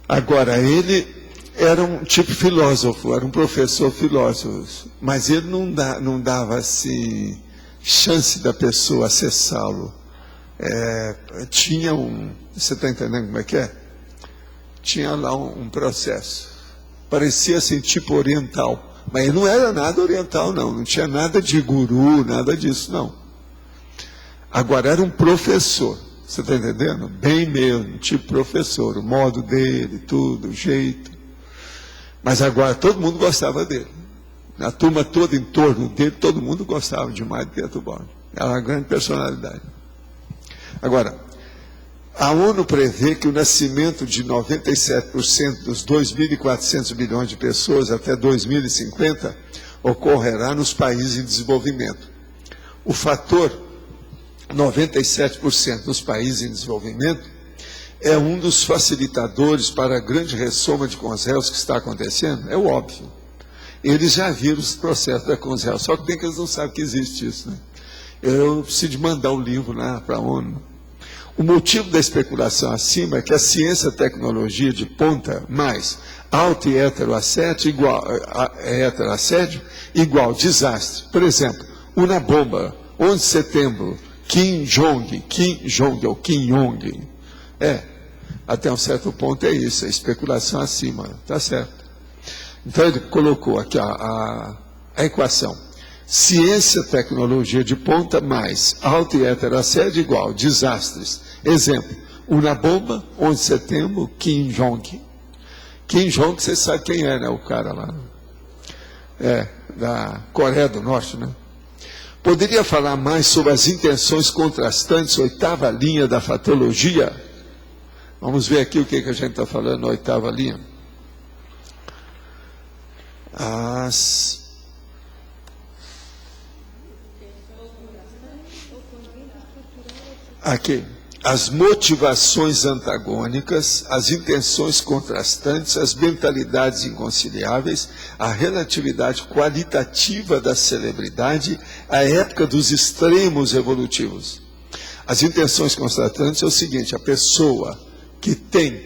Agora, ele era um tipo filósofo, era um professor filósofo, mas ele não dava assim, chance da pessoa acessá-lo. Tinha você está entendendo como é que é? Tinha lá um processo, parecia assim, tipo oriental, mas ele não era nada oriental não tinha nada de guru, nada disso não. Agora, era um professor, você está entendendo? Bem mesmo, tipo professor, o modo dele, tudo, o jeito. Mas agora todo mundo gostava dele. A turma toda em torno dele, todo mundo gostava demais de Pietro Borges. Era uma grande personalidade. Agora, a ONU prevê que o nascimento de 97% dos 2.400 milhões de pessoas até 2050 ocorrerá nos países em desenvolvimento. O fator 97% dos países em desenvolvimento é um dos facilitadores para a grande ressoma de Conselhos que está acontecendo, é o óbvio. Eles já viram os processos da Conselhos, só que bem que eles não sabem que existe isso, né? Eu preciso de mandar o livro lá para a ONU. O motivo da especulação acima é que a ciência e a tecnologia de ponta mais auto e heteroassédio igual desastre. Por exemplo, uma bomba, 11 de setembro, Kim Jong, ou Kim Jong. Até um certo ponto é isso, é especulação acima, tá certo. Então ele colocou aqui a equação. Ciência, tecnologia de ponta mais auto e heteroassédio igual desastres. Exemplo, uma bomba, 11 de setembro, Kim Jong. Kim Jong, você sabe quem é, né? O cara lá. Da Coreia do Norte, né? Poderia falar mais sobre as intenções contrastantes, oitava linha da fatologia? Vamos ver aqui o que a gente está falando na oitava linha. Aqui. As motivações antagônicas, as intenções contrastantes, as mentalidades inconciliáveis, a relatividade qualitativa da celebridade, a época dos extremos evolutivos. As intenções contrastantes é o seguinte: a pessoa que tem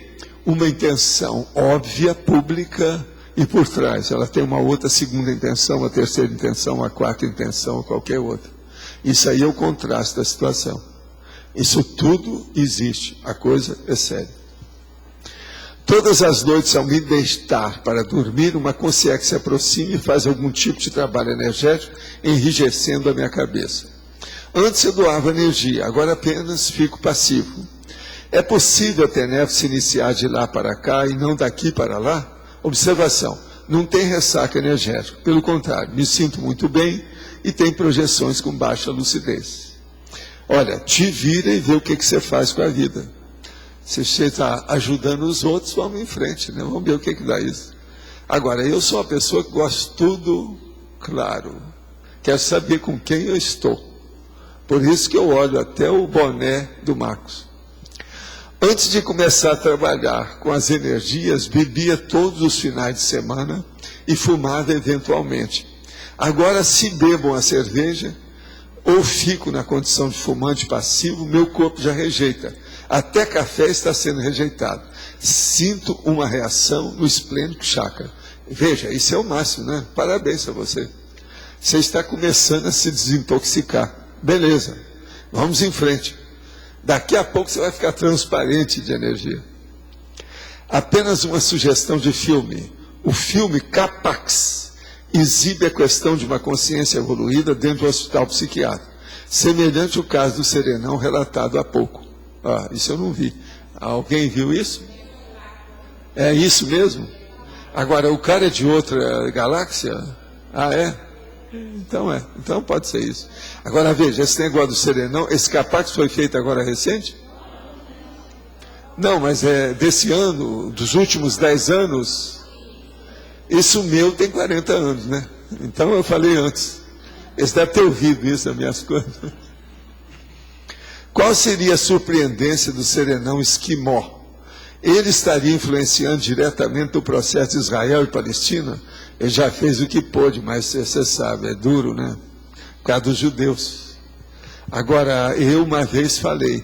uma intenção óbvia, pública, e por trás ela tem uma outra segunda intenção, uma terceira intenção, uma quarta intenção, ou qualquer outra. Isso aí é o contraste da situação. Isso tudo existe, a coisa é séria. Todas as noites, ao me deitar para dormir, uma consciência se aproxima e faz algum tipo de trabalho energético, enrijecendo a minha cabeça. Antes eu doava energia, agora apenas fico passivo. É possível a TENEP se iniciar de lá para cá e não daqui para lá? Observação, não tem ressaca energética, pelo contrário, me sinto muito bem e tenho projeções com baixa lucidez. Olha, te vira e vê o que você faz com a vida. Se você está ajudando os outros, vamos em frente, né? Vamos ver o que dá isso. Agora, eu sou uma pessoa que gosto de tudo claro. Quero saber com quem eu estou. Por isso que eu olho até o boné do Marcos. Antes de começar a trabalhar com as energias, bebia todos os finais de semana e fumava eventualmente. Agora, se bebo uma cerveja ou fico na condição de fumante passivo, meu corpo já rejeita. Até café está sendo rejeitado. Sinto uma reação no esplêndido chakra. Veja, isso é o máximo, né? Parabéns a você. Você está começando a se desintoxicar. Beleza, vamos em frente. Daqui a pouco você vai ficar transparente de energia. Apenas uma sugestão de filme. O filme Capax exibe a questão de uma consciência evoluída dentro do hospital psiquiátrico, semelhante ao caso do Serenão relatado há pouco. Isso eu não vi. Alguém viu isso? É isso mesmo? Agora, o cara é de outra galáxia? É? Então pode ser isso. Agora veja, esse negócio do Serenão, esse Capax foi feito agora recente? Não, mas é desse ano, dos últimos 10 anos. Isso meu tem 40 anos, né? Então eu falei antes. Eles devem ter ouvido isso nas minhas coisas. Qual seria a surpreendência do Serenão Esquimó? Ele estaria influenciando diretamente o processo de Israel e Palestina? Ele já fez o que pôde, mas você sabe, é duro, né? Por causa dos judeus. Agora, eu uma vez falei,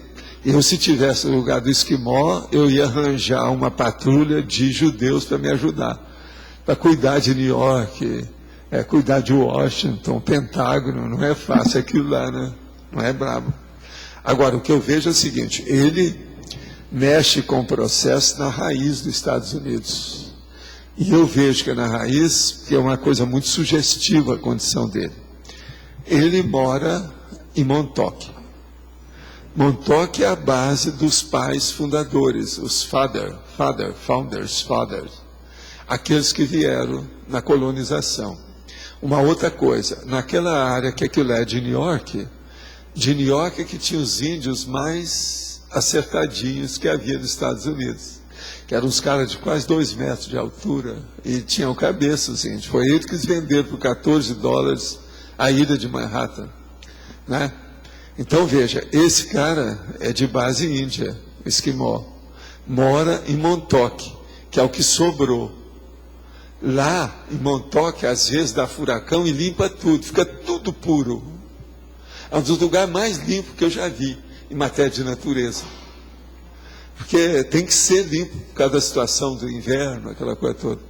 se tivesse no lugar do Esquimó, eu ia arranjar uma patrulha de judeus para me ajudar. Para cuidar de New York, cuidar de Washington, Pentágono, não é fácil aquilo lá, né? Não é brabo. Agora, o que eu vejo é o seguinte, ele mexe com o processo na raiz dos Estados Unidos. E eu vejo que é na raiz, que é uma coisa muito sugestiva a condição dele. Ele mora em Montauk. Montauk é a base dos pais fundadores, os founders. aqueles que vieram na colonização. Uma outra coisa, naquela área que aquilo é de New York é que tinha os índios mais acertadinhos que havia nos Estados Unidos, que eram uns caras de quase 2 metros de altura, e tinham cabeça os índios. Foi eles que eles venderam por $14 a ilha de Manhattan, né? Então veja, esse cara é de base índia, esquimó, mora em Montauk, que é o que sobrou. Lá em Montauk, às vezes dá furacão e limpa tudo, fica tudo puro. É um dos lugares mais limpos que eu já vi em matéria de natureza. Porque tem que ser limpo por causa da situação do inverno, aquela coisa toda.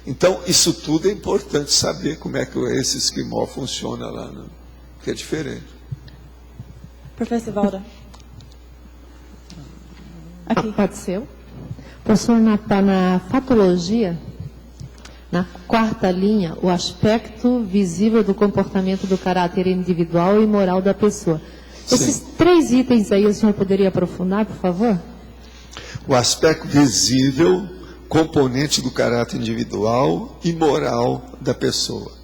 Então, isso tudo é importante saber como é que esse esquimó funciona lá, né? Que é diferente. Professor Valda. Aqui. Pode ser. Professor, na fatologia, na 4ª linha, o aspecto visível do comportamento do caráter individual e moral da pessoa. Sim. Esses 3 itens aí, o senhor poderia aprofundar, por favor? O aspecto visível, componente do caráter individual e moral da pessoa.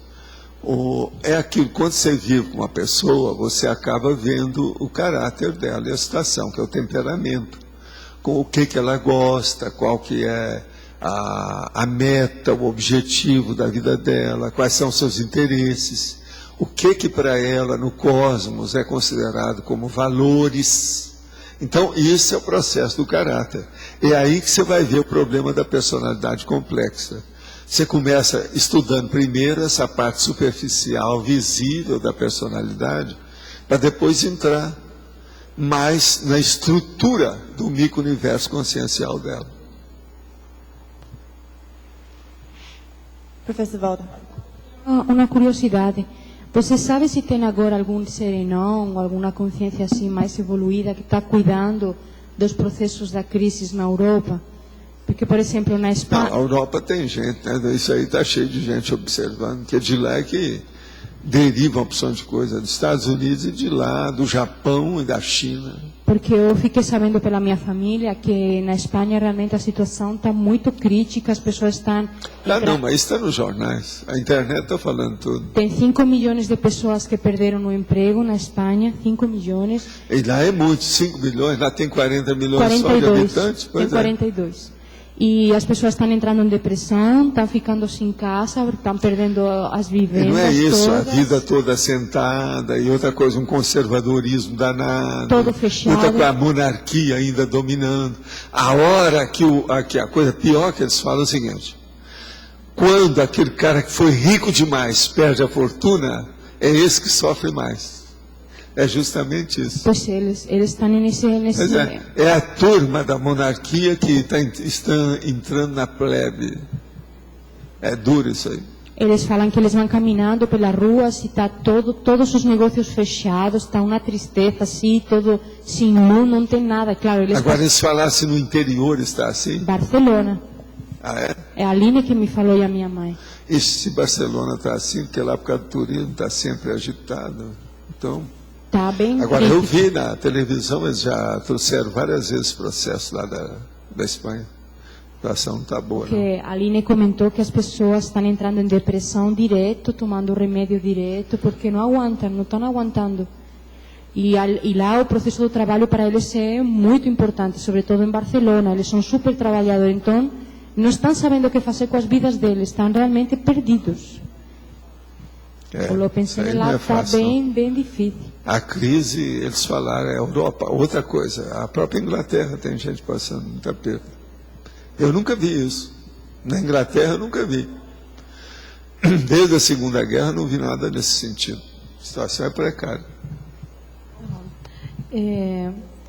É aquilo, quando você vive com uma pessoa, você acaba vendo o caráter dela e a situação, que é o temperamento. Com o que ela gosta, qual que é a meta, o objetivo da vida dela, quais são os seus interesses, o que para ela no cosmos é considerado como valores. Então, isso é o processo do caráter. É aí que você vai ver o problema da personalidade complexa. Você começa estudando primeiro essa parte superficial, visível da personalidade, para depois entrar mais na estrutura do micro-universo consciencial dela. Professor Valda. Uma curiosidade. Você sabe se tem agora algum serenão, alguma consciência assim mais evoluída que está cuidando dos processos da crise na Europa? Porque, por exemplo, na Espanha... Não, a Europa tem gente, né? Isso aí está cheio de gente observando, que é de lá que deriva uma opção de coisa dos Estados Unidos e de lá, do Japão e da China. Porque eu fiquei sabendo pela minha família que na Espanha realmente a situação está muito crítica, as pessoas estão... Não, mas isso está nos jornais, a internet está falando tudo. Tem 5 milhões de pessoas que perderam o emprego na Espanha, 5 milhões. E lá é muito, 5 milhões, lá tem 40 milhões 42, só de habitantes. Tem 42. E as pessoas estão entrando em depressão, estão ficando sem casa, estão perdendo as vivendas. E não é isso, todas. A vida toda sentada, e outra coisa, um conservadorismo danado. Todo fechado. Outra coisa, a monarquia ainda dominando. A hora que a coisa pior que eles falam é o seguinte: quando aquele cara que foi rico demais perde a fortuna, é esse que sofre mais. É justamente isso. Pois eles estão nesse... É a turma da monarquia que está entrando na plebe. É duro isso aí. Eles falam que eles vão caminhando pelas ruas e está todos os negócios fechados, está uma tristeza assim, todo sem luz, não tem nada. Claro, agora, eles falassem no interior, está assim? Barcelona. Ah, é? É a Aline que me falou e a minha mãe. E se Barcelona está assim, porque lá por causa do turismo está sempre agitado. Então... Tá bem. Agora, eu vi na televisão, eles já trouxeram várias vezes o processo lá da Espanha. A situação não está boa. Porque a Aline comentou que as pessoas estão entrando em depressão direto, tomando remédio direto, porque não aguentam, não estão aguentando. E lá o processo do trabalho para eles é muito importante, sobretudo em Barcelona. Eles são super trabalhadores, então não estão sabendo o que fazer com as vidas deles, estão realmente perdidos. Eu pensei lá, está bem difícil. A crise, eles falaram, é a Europa. Outra coisa, a própria Inglaterra tem gente passando muita perda. Eu nunca vi isso. Na Inglaterra eu nunca vi. Desde a Segunda Guerra não vi nada nesse sentido. A situação é precária.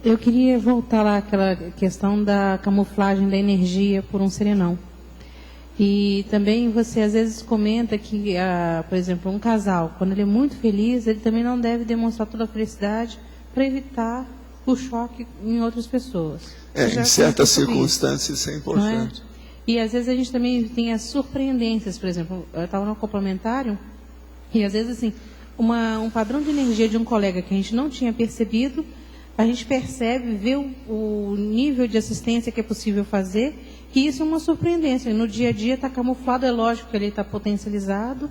Eu queria voltar lá àquela questão da camuflagem da energia por um serenão. E também você às vezes comenta que, por exemplo, um casal, quando ele é muito feliz, ele também não deve demonstrar toda a felicidade para evitar o choque em outras pessoas. Em certas circunstâncias isso é importante. E às vezes a gente também tem as surpreendências, por exemplo, eu estava no complementário, e às vezes assim, um padrão de energia de um colega que a gente não tinha percebido, a gente percebe, vê o nível de assistência que é possível fazer, que isso é uma surpreendência. No dia a dia está camuflado, é lógico que ele está potencializado,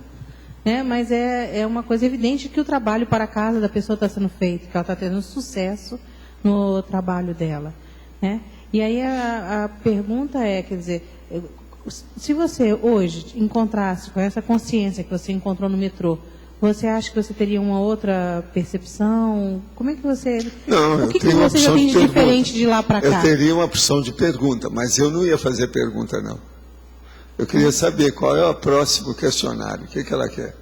né? Mas é uma coisa evidente que o trabalho para a casa da pessoa está sendo feito, que ela está tendo sucesso no trabalho dela, né? E aí a pergunta é, quer dizer, se você hoje encontrasse com essa consciência que você encontrou no metrô, você acha que você teria uma outra percepção? Como é que você... Não, o que você já tem de diferente de lá para cá? Eu teria uma opção de pergunta, mas eu não ia fazer pergunta, não. Eu queria saber qual é o próximo questionário, o que ela quer.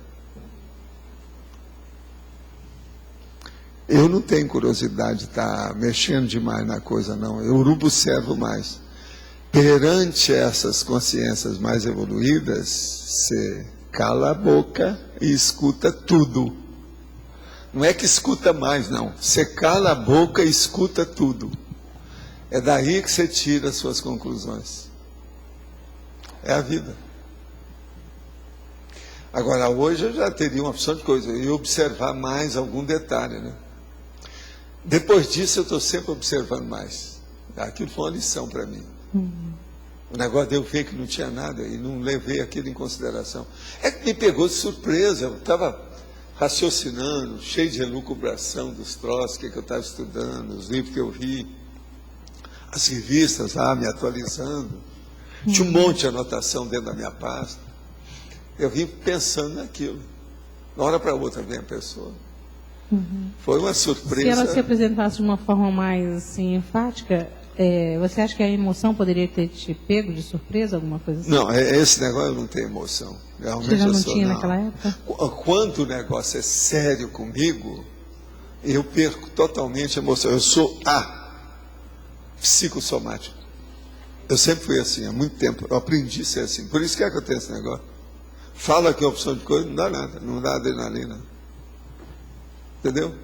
Eu não tenho curiosidade de estar mexendo demais na coisa, não. Eu observo mais. Perante essas consciências mais evoluídas, você cala a boca e escuta tudo. Não é que escuta mais, não. Você cala a boca e escuta tudo. É daí que você tira as suas conclusões. É a vida. Agora, hoje eu já teria uma opção de coisa. Eu ia observar mais algum detalhe, né? Depois disso, eu estou sempre observando mais. Aquilo foi uma lição para mim. O negócio de eu ver que não tinha nada e não levei aquilo em consideração. É que me pegou de surpresa. Eu estava raciocinando, cheio de elucubração dos troços, o que eu estava estudando, os livros que eu vi, as revistas lá me atualizando. Tinha um monte de anotação dentro da minha pasta. Eu vim pensando naquilo. De uma hora para outra vem a pessoa. Foi uma surpresa. Se ela se apresentasse de uma forma mais assim, enfática, você acha que a emoção poderia ter te pego de surpresa, alguma coisa assim? Não, esse negócio eu não tenho emoção. Realmente você já não eu tinha naquela época? Quando o negócio é sério comigo, eu perco totalmente a emoção. Eu sou psicossomático. Eu sempre fui assim, há muito tempo. Eu aprendi a ser assim. Por isso que eu tenho esse negócio. Fala que é opção de coisa, não dá nada. Não dá adrenalina. Entendeu?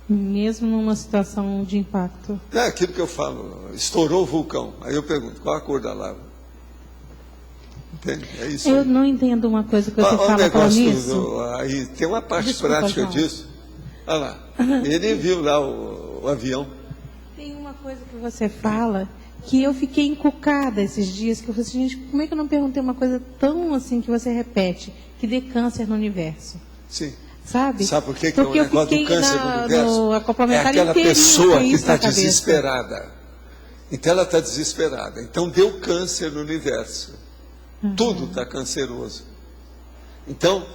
Mesmo numa situação de impacto. É aquilo que eu falo. Estourou o vulcão. Aí eu pergunto, qual a cor da lava? Entende? É isso. Eu não entendo uma coisa que você fala com isso. Aí tem uma parte prática disso. Olha lá. Ele viu lá o avião. Tem uma coisa que você fala que eu fiquei encucada esses dias, que eu falei assim, gente, como é que eu não perguntei uma coisa tão assim que você repete, que dê câncer no universo? Sim. Sabe? Sabe por que o negócio do câncer no universo? É aquela pessoa que está desesperada. Então ela está desesperada. Então deu câncer no universo. Tudo está canceroso. Então,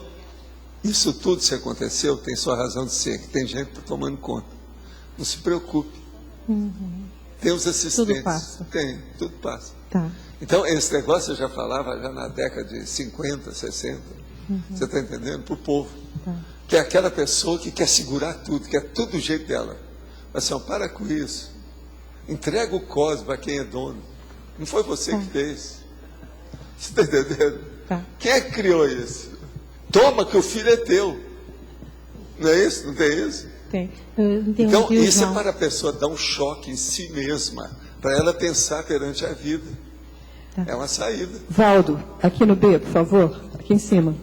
isso tudo se aconteceu, tem sua razão de ser, que tem gente tomando conta. Não se preocupe. Tem os assistentes. Tudo passa. Tem, tudo passa. Tá. Então, esse negócio eu já falava já na década de 50, 60. Você está entendendo? Para o povo. Tá. Que é aquela pessoa que quer segurar tudo, quer tudo do jeito dela. Mas assim, para com isso. Entrega o cosmo a quem é dono. Não foi você que fez. Você está entendendo? Tá. Quem é que criou isso? Toma que o filho é teu. Não é isso? Não tem isso? Tem. Então, isso é para a pessoa dar um choque em si mesma, para ela pensar perante a vida. Tá. É uma saída. Valdo, aqui no B, por favor, aqui em cima.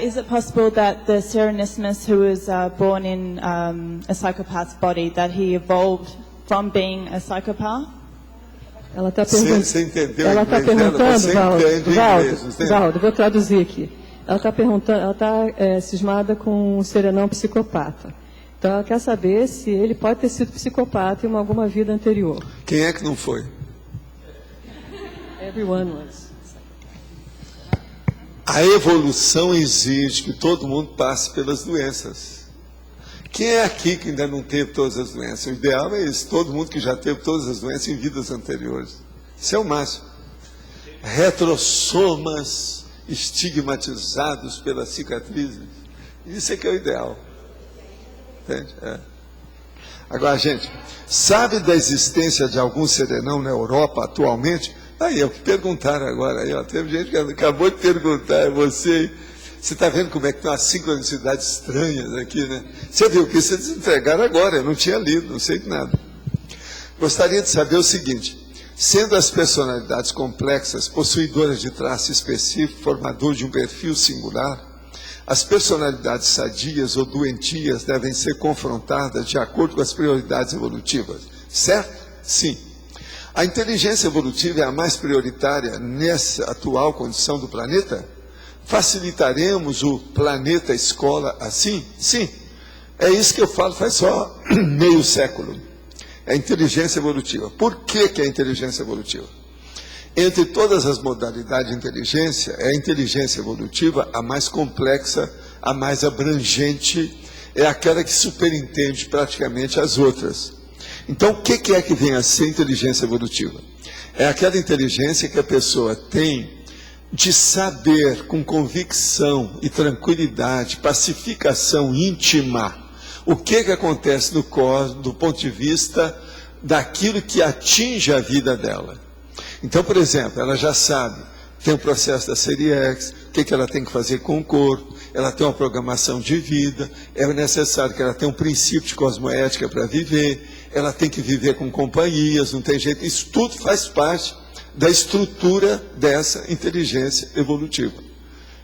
Is it possible that the Serenismus who was born in a psychopath's body, that he evolved from being a psychopath? Ela está perguntando. Você entendeu? Ela está perguntando, Valdo, vou traduzir aqui. Ela está perguntando, ela está cismada com um serenão psicopata. Então ela quer saber se ele pode ter sido psicopata em alguma vida anterior. Quem é que não foi? Everyone was. A evolução exige que todo mundo passe pelas doenças. Quem é aqui que ainda não teve todas as doenças? O ideal é isso, todo mundo que já teve todas as doenças em vidas anteriores. Isso é o máximo. Retrossomas estigmatizados pelas cicatrizes. Isso é que é o ideal. Entende? Agora, gente, sabe da existência de algum serenão na Europa atualmente? Aí, é o que perguntaram agora. Aí, ó, teve gente que acabou de perguntar, você está vendo como é que tem umas sincronicidades estranhas aqui, né? Você viu que vocês entregaram agora, eu não tinha lido, não sei de nada. Gostaria de saber o seguinte, sendo as personalidades complexas, possuidoras de traço específico, formador de um perfil singular, as personalidades sadias ou doentias devem ser confrontadas de acordo com as prioridades evolutivas, certo? Sim. A inteligência evolutiva é a mais prioritária nessa atual condição do planeta? Facilitaremos o planeta escola assim? Sim. É isso que eu falo faz só meio século. É a inteligência evolutiva. Por que é a inteligência evolutiva? Entre todas as modalidades de inteligência, é a inteligência evolutiva a mais complexa, a mais abrangente, é aquela que superintende praticamente as outras. Então, o que é que vem a ser inteligência evolutiva? É aquela inteligência que a pessoa tem de saber com convicção e tranquilidade, pacificação íntima, o que acontece no cosmos do ponto de vista daquilo que atinge a vida dela. Então, por exemplo, ela já sabe, tem o processo da série X, o que ela tem que fazer com o corpo, ela tem uma programação de vida, é necessário que ela tenha um princípio de cosmoética para viver, ela tem que viver com companhias, não tem jeito, isso tudo faz parte da estrutura dessa inteligência evolutiva.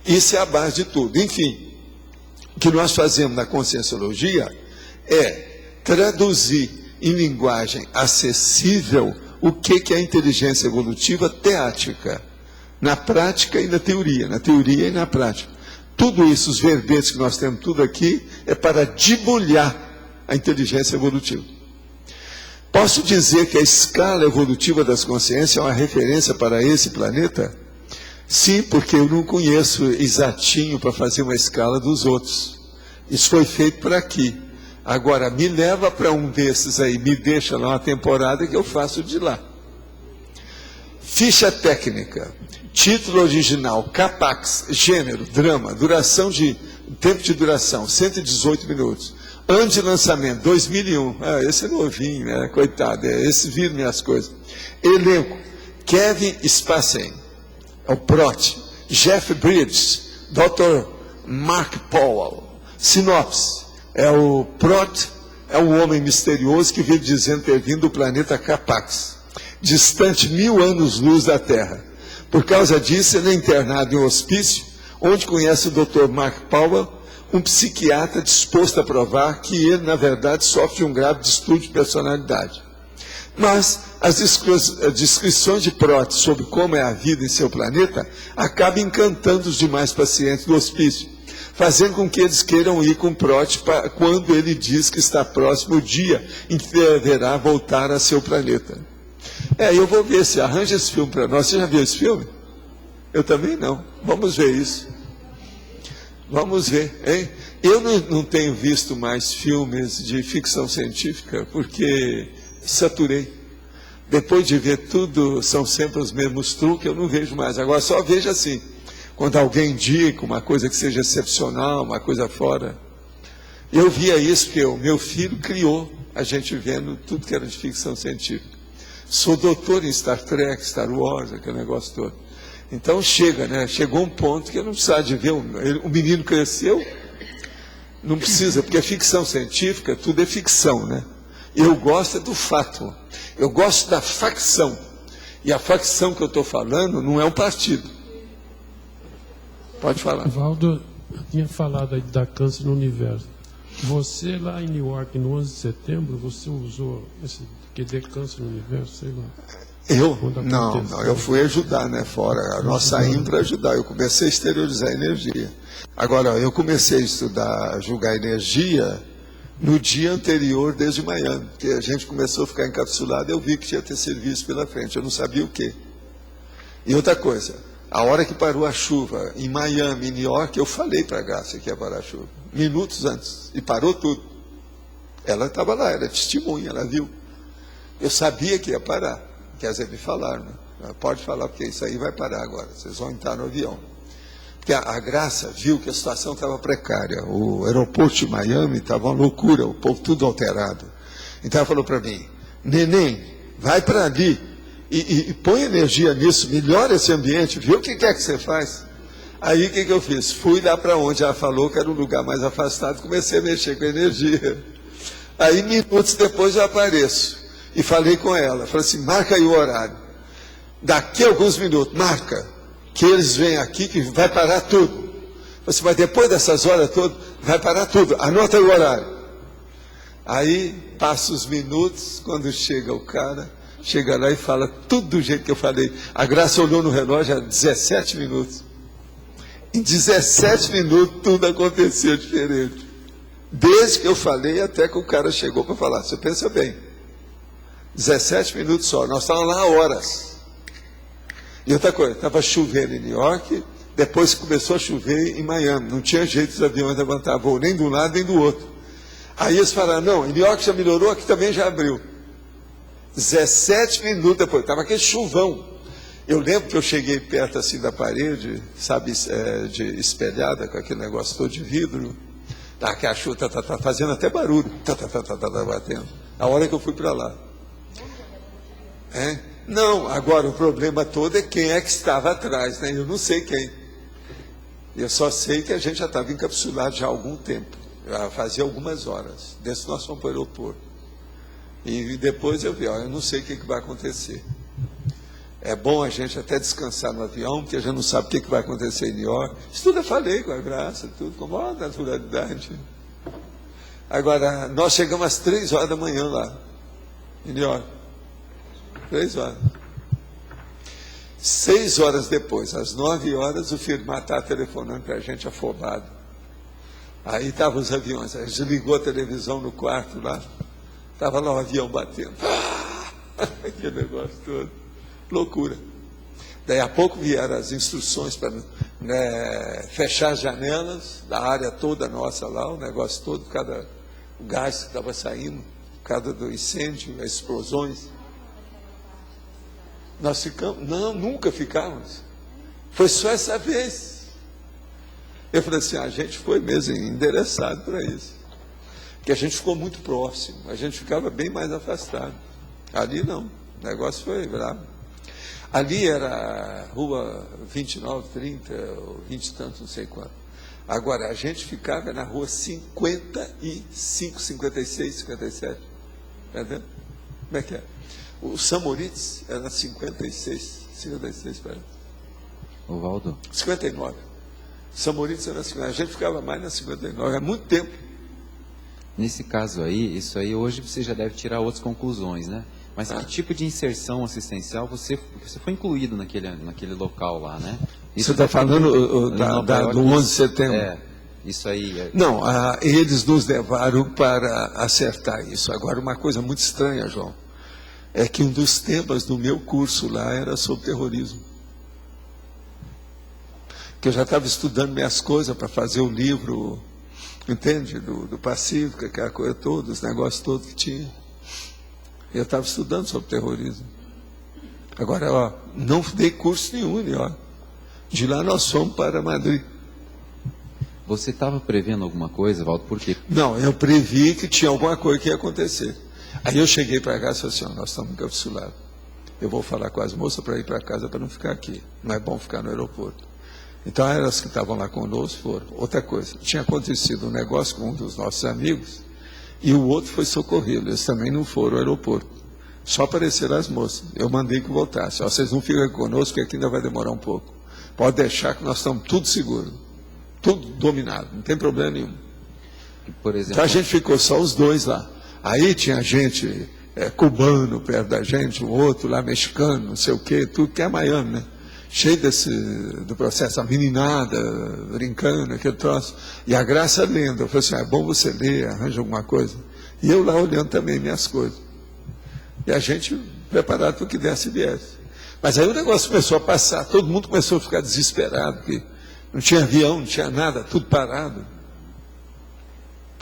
Isso é a base de tudo. Enfim, o que nós fazemos na conscienciologia é traduzir em linguagem acessível o que é a inteligência evolutiva teática, na prática e na teoria e na prática. Tudo isso, os verbetes que nós temos tudo aqui, é para debulhar a inteligência evolutiva. Posso dizer que a escala evolutiva das consciências é uma referência para esse planeta? Sim, porque eu não conheço exatinho para fazer uma escala dos outros. Isso foi feito por aqui. Agora, me leva para um desses aí, me deixa lá uma temporada que eu faço de lá. Ficha técnica, título original, Capax, gênero, drama, tempo de duração, 118 minutos. Ano de lançamento, 2001. Esse é novinho, né? Coitado, esse viram minhas coisas. Elenco, Kevin Spacey, é o Prot, Jeff Bridges, Dr. Mark Powell. Sinopse, o Prot é um homem misterioso que vive dizendo ter vindo do planeta Capax, distante 1000 anos-luz da Terra. Por causa disso, ele é internado em um hospício, onde conhece o Dr. Mark Powell, um psiquiatra disposto a provar que ele, na verdade, sofre de um grave distúrbio de personalidade. Mas as descrições de Prot sobre como é a vida em seu planeta acabam encantando os demais pacientes do hospício, fazendo com que eles queiram ir com Prot quando ele diz que está próximo o dia em que deverá voltar a seu planeta. Eu vou ver se arranja esse filme para nós. Você já viu esse filme? Eu também não. Vamos ver isso. Vamos ver, hein? Eu não tenho visto mais filmes de ficção científica, porque saturei. Depois de ver tudo, são sempre os mesmos truques, eu não vejo mais. Agora só vejo assim, quando alguém indica uma coisa que seja excepcional, uma coisa fora. Eu via isso porque o meu filho criou a gente vendo tudo que era de ficção científica. Sou doutor em Star Trek, Star Wars, aquele negócio todo. Então chegou um ponto que eu não precisava de ver, o menino cresceu, não precisa, porque a ficção científica, tudo é ficção, né? Eu gosto do fato, eu gosto da facção, e a facção que eu estou falando não é um partido. Pode falar. Valdo, eu tinha falado aí da câncer no universo. Você lá em New York, no 11 de setembro, você usou esse QD câncer no universo, sei lá. Eu? Não, eu fui ajudar, né, fora. Nós saímos para ajudar. Eu comecei a exteriorizar a energia. Agora, eu comecei a estudar, julgar energia no dia anterior, desde Miami. Porque a gente começou a ficar encapsulado, eu vi que tinha que ter serviço pela frente. Eu não sabia o quê. E outra coisa, a hora que parou a chuva em Miami, em New York, eu falei para a Gássia que ia parar a chuva. Minutos antes. E parou tudo. Ela estava lá, era testemunha, ela viu. Eu sabia que ia parar. Quer dizer, me falaram, né? Pode falar, porque isso aí vai parar agora. Vocês vão entrar no avião. Porque a Graça viu que a situação estava precária. O aeroporto de Miami estava uma loucura, o povo tudo alterado. Então ela falou para mim, neném, vai para ali e põe energia nisso, melhora esse ambiente, vê o que quer que você faz. Aí o que eu fiz? Fui lá para onde ela falou que era um lugar mais afastado, comecei a mexer com energia. Aí minutos depois eu apareço. E falei com ela, falei assim, marca aí o horário. Daqui a alguns minutos, marca, que eles vêm aqui, que vai parar tudo. Falei assim, mas depois dessas horas todas, vai parar tudo, anota aí o horário. Aí, passa os minutos, quando chega o cara, chega lá e fala tudo do jeito que eu falei. A Graça olhou no relógio há 17 minutos. Em 17 minutos tudo aconteceu diferente. Desde que eu falei até que o cara chegou para falar. Você pensa bem. 17 minutos só. Nós estávamos lá horas. E outra coisa, estava chovendo em New York, depois começou a chover em Miami. Não tinha jeito dos aviões levantar voo, nem de um lado nem do outro. Aí eles falaram, não, em New York já melhorou, aqui também já abriu. 17 minutos depois, estava aquele chuvão. Eu lembro que eu cheguei perto assim da parede, sabe, de espelhada, com aquele negócio todo de vidro. Que a chuva tá fazendo até barulho, batendo. A hora que eu fui para lá. Não, agora o problema todo é quem é que estava atrás, né? Eu não sei quem. Eu só sei que a gente já estava encapsulado já há algum tempo. Já fazia algumas horas. Desde que nós fomos para o aeroporto. E depois eu vi, eu não sei o que vai acontecer. É bom a gente até descansar no avião, porque a gente não sabe o que vai acontecer em New York. Isso tudo eu falei com a Graça, tudo com a maior naturalidade. Agora, nós chegamos às 3 horas da manhã lá, em New York. 3 horas. 6 horas depois, às 9 horas, o Firmar estava telefonando para a gente afobado. Aí estavam os aviões, a gente ligou a televisão no quarto lá, estava lá o avião batendo. Aquele negócio todo. Loucura. Daí a pouco vieram as instruções para fechar as janelas da área toda nossa lá, o negócio todo, o gás que estava saindo, por causa do incêndio, as explosões. Nós ficamos, não, nunca ficamos. Foi só essa vez. Eu falei assim, a gente foi mesmo endereçado para isso. Porque a gente ficou muito próximo, a gente ficava bem mais afastado. Ali não, o negócio foi bravo. Ali era rua 29, 30, ou 20 e tantos, não sei quanto. Agora, a gente ficava na rua 55, 56, 57. Entendeu? Como é que é? O Samoritz era 56, parece. O Valdo? 59. Samoritz era 59. A gente ficava mais na 59, há muito tempo. Nesse caso aí, isso aí hoje você já deve tirar outras conclusões, né? Mas que tipo de inserção assistencial você foi incluído naquele local lá, né? Isso você está falando do 11 de setembro? Isso aí. Não, eles nos levaram para acertar isso. Agora, uma coisa muito estranha, João, é que um dos temas do meu curso lá era sobre terrorismo. Que eu já estava estudando minhas coisas para fazer o livro, entende? Do Pacífico, aquela coisa toda, os negócios todos que tinha. Eu estava estudando sobre terrorismo. Agora, não dei curso nenhum, de lá nós fomos para Madrid. Você estava prevendo alguma coisa, Valdo, por quê? Não, eu previ que tinha alguma coisa que ia acontecer. Aí eu cheguei para cá e falei assim, nós estamos encapsulados. Eu vou falar com as moças para ir para casa para não ficar aqui. Não é bom ficar no aeroporto. Então, elas que estavam lá conosco foram. Outra coisa, tinha acontecido um negócio com um dos nossos amigos, e o outro foi socorrido. Eles também não foram ao aeroporto. Só apareceram as moças. Eu mandei que voltasse. Vocês não ficam conosco, que aqui ainda vai demorar um pouco. Pode deixar que nós estamos tudo seguro. Tudo dominado. Não tem problema nenhum. Por exemplo, então a gente ficou só os dois lá. Aí tinha gente cubano perto da gente, o outro lá mexicano, não sei o quê, tudo que é Miami, né? Cheio do processo, a meninada, brincando, aquele troço. E a Graça lendo. Eu falei assim, é bom você ler, arranja alguma coisa. E eu lá olhando também minhas coisas. E a gente preparado para o que desse e viesse. Mas aí o negócio começou a passar, todo mundo começou a ficar desesperado, porque não tinha avião, não tinha nada, tudo parado.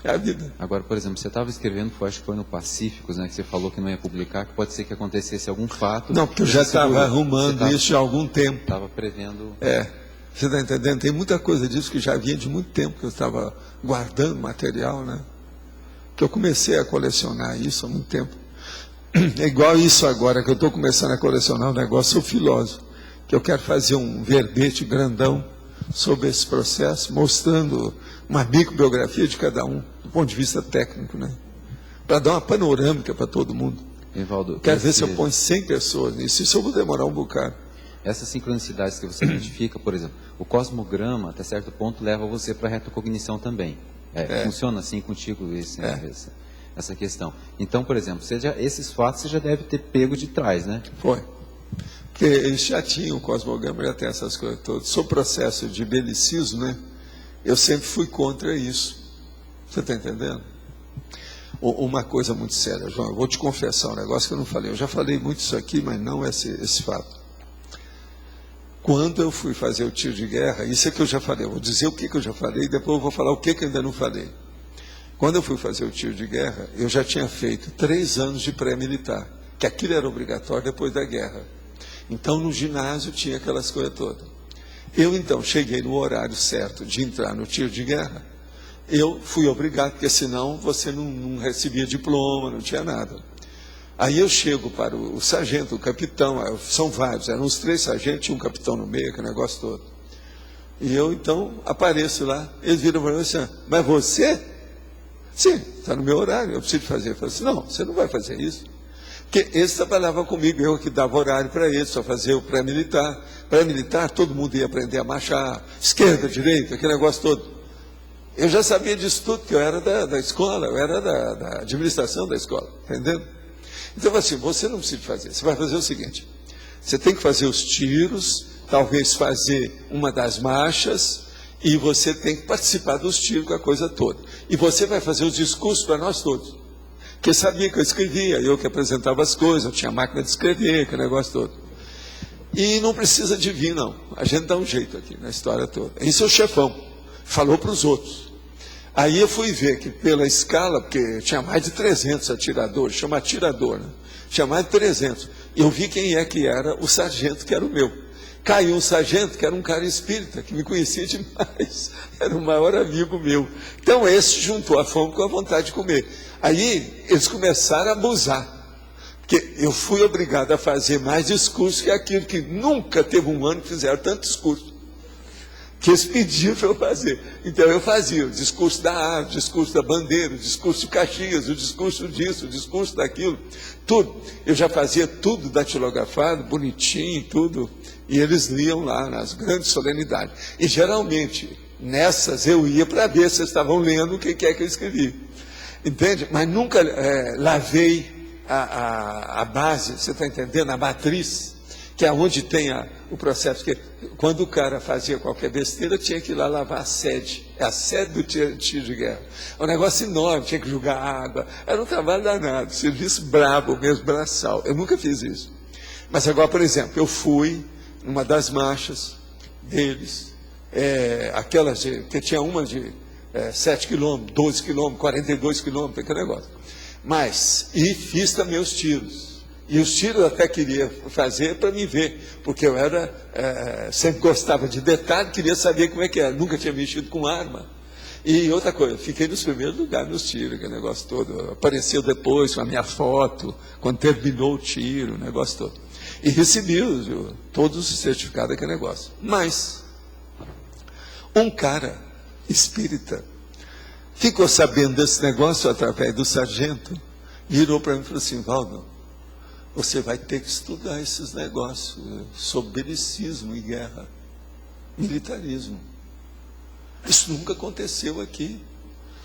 É a vida. Agora, por exemplo, você estava escrevendo, acho que foi no Pacíficos, né, que você falou que não ia publicar, que pode ser que acontecesse algum fato. Não, porque eu já estava arrumando isso há algum tempo. Estava prevendo. Você está entendendo? Tem muita coisa disso que já vinha de muito tempo, que eu estava guardando material, né? Que eu comecei a colecionar isso há muito tempo. É igual isso agora, que eu estou começando a colecionar um negócio, sou filósofo, que eu quero fazer um verbete grandão sobre esse processo, mostrando uma microbiografia de cada um, do ponto de vista técnico, né? Para dar uma panorâmica para todo mundo. Evaldo, quero ver se eu ponho 100 pessoas nisso, isso eu vou demorar um bocado. Essas sincronicidades que você identifica, por exemplo, o cosmograma, até certo ponto, leva você para a retrocognição também. Funciona assim contigo? essa questão. Então, por exemplo, esses fatos você já deve ter pego de trás, né? Foi. Porque eles já tinham o cosmograma, já tem essas coisas todas. Sobre o processo de belicismo, né? Eu sempre fui contra isso. Você está entendendo? Uma coisa muito séria, João, eu vou te confessar um negócio que eu não falei. Eu já falei muito isso aqui, mas não esse fato. Quando eu fui fazer o tiro de guerra, isso é que eu já falei, eu vou dizer o que eu já falei, e depois eu vou falar o que eu ainda não falei. Quando eu fui fazer o tiro de guerra, eu já tinha feito 3 anos de pré-militar, que aquilo era obrigatório depois da guerra. Então, no ginásio tinha aquelas coisas todas. Eu, então, cheguei no horário certo de entrar no tiro de guerra, eu fui obrigado, porque senão você não recebia diploma, não tinha nada. Aí eu chego para o sargento, o capitão, são vários, eram uns 3 sargentos e um capitão no meio, aquele negócio todo. E eu, então, apareço lá, eles viram para mim assim, mas você? Sim, está no meu horário, eu preciso fazer. Eu falei assim, não, você não vai fazer isso. Porque eles trabalhavam comigo, eu que dava horário para eles, só fazer o pré-militar. Pré-militar, todo mundo ia aprender a marchar, esquerda, direita, aquele negócio todo. Eu já sabia disso tudo, porque eu era da escola, eu era da administração da escola, entendeu? Então, assim, você não precisa fazer, você vai fazer o seguinte, você tem que fazer os tiros, talvez fazer uma das marchas, e você tem que participar dos tiros com a coisa toda. E você vai fazer os discursos para nós todos. Porque sabia que eu escrevia, eu que apresentava as coisas, eu tinha máquina de escrever, aquele negócio todo. E não precisa de vir, não. A gente dá um jeito aqui na história toda. Isso é o chefão. Falou para os outros. Aí eu fui ver que pela escala, porque tinha mais de 300 atiradores, chama atirador, né? Tinha mais de 300. Eu vi quem é que era o sargento, que era o meu. Caiu um sargento, que era um cara espírita, que me conhecia demais. Era o maior amigo meu. Então esse juntou a fome com a vontade de comer. Aí eles começaram a abusar. Porque eu fui obrigado a fazer mais discurso que aquilo, que nunca teve um ano que fizeram tanto discurso. Que eles pediam para eu fazer. Então eu fazia o discurso da árvore, o discurso da bandeira, o discurso de Caxias, o discurso disso, o discurso daquilo, tudo. Eu já fazia tudo datilografado, bonitinho, tudo. E eles liam lá nas grandes solenidades. E geralmente, nessas eu ia para ver se eles estavam lendo o que é que eu escrevi. Entende? Mas nunca lavei a base, você está entendendo? A matriz, que é onde tem o processo. Porque quando o cara fazia qualquer besteira, tinha que ir lá lavar a sede. É a sede do tiro de guerra. É um negócio enorme, tinha que jogar água. Era um trabalho danado, serviço brabo mesmo, braçal. Eu nunca fiz isso. Mas agora, por exemplo, eu fui numa das marchas deles, aquelas que tinha uma de 7 quilômetros, 12 quilômetros, 42 quilômetros, aquele negócio. E fiz também os tiros. E os tiros eu até queria fazer para me ver, porque eu sempre gostava de detalhe, queria saber como é que era, nunca tinha mexido com arma. E outra coisa, fiquei nos primeiros lugares nos tiros, aquele negócio todo. Apareceu depois com a minha foto, quando terminou o tiro, o negócio todo. E recebi todos os certificados daquele negócio. Mas, um cara espírita ficou sabendo desse negócio através do sargento, virou para mim e falou assim, Valdo, você vai ter que estudar esses negócios sobre belicismo e guerra, militarismo. Isso nunca aconteceu aqui.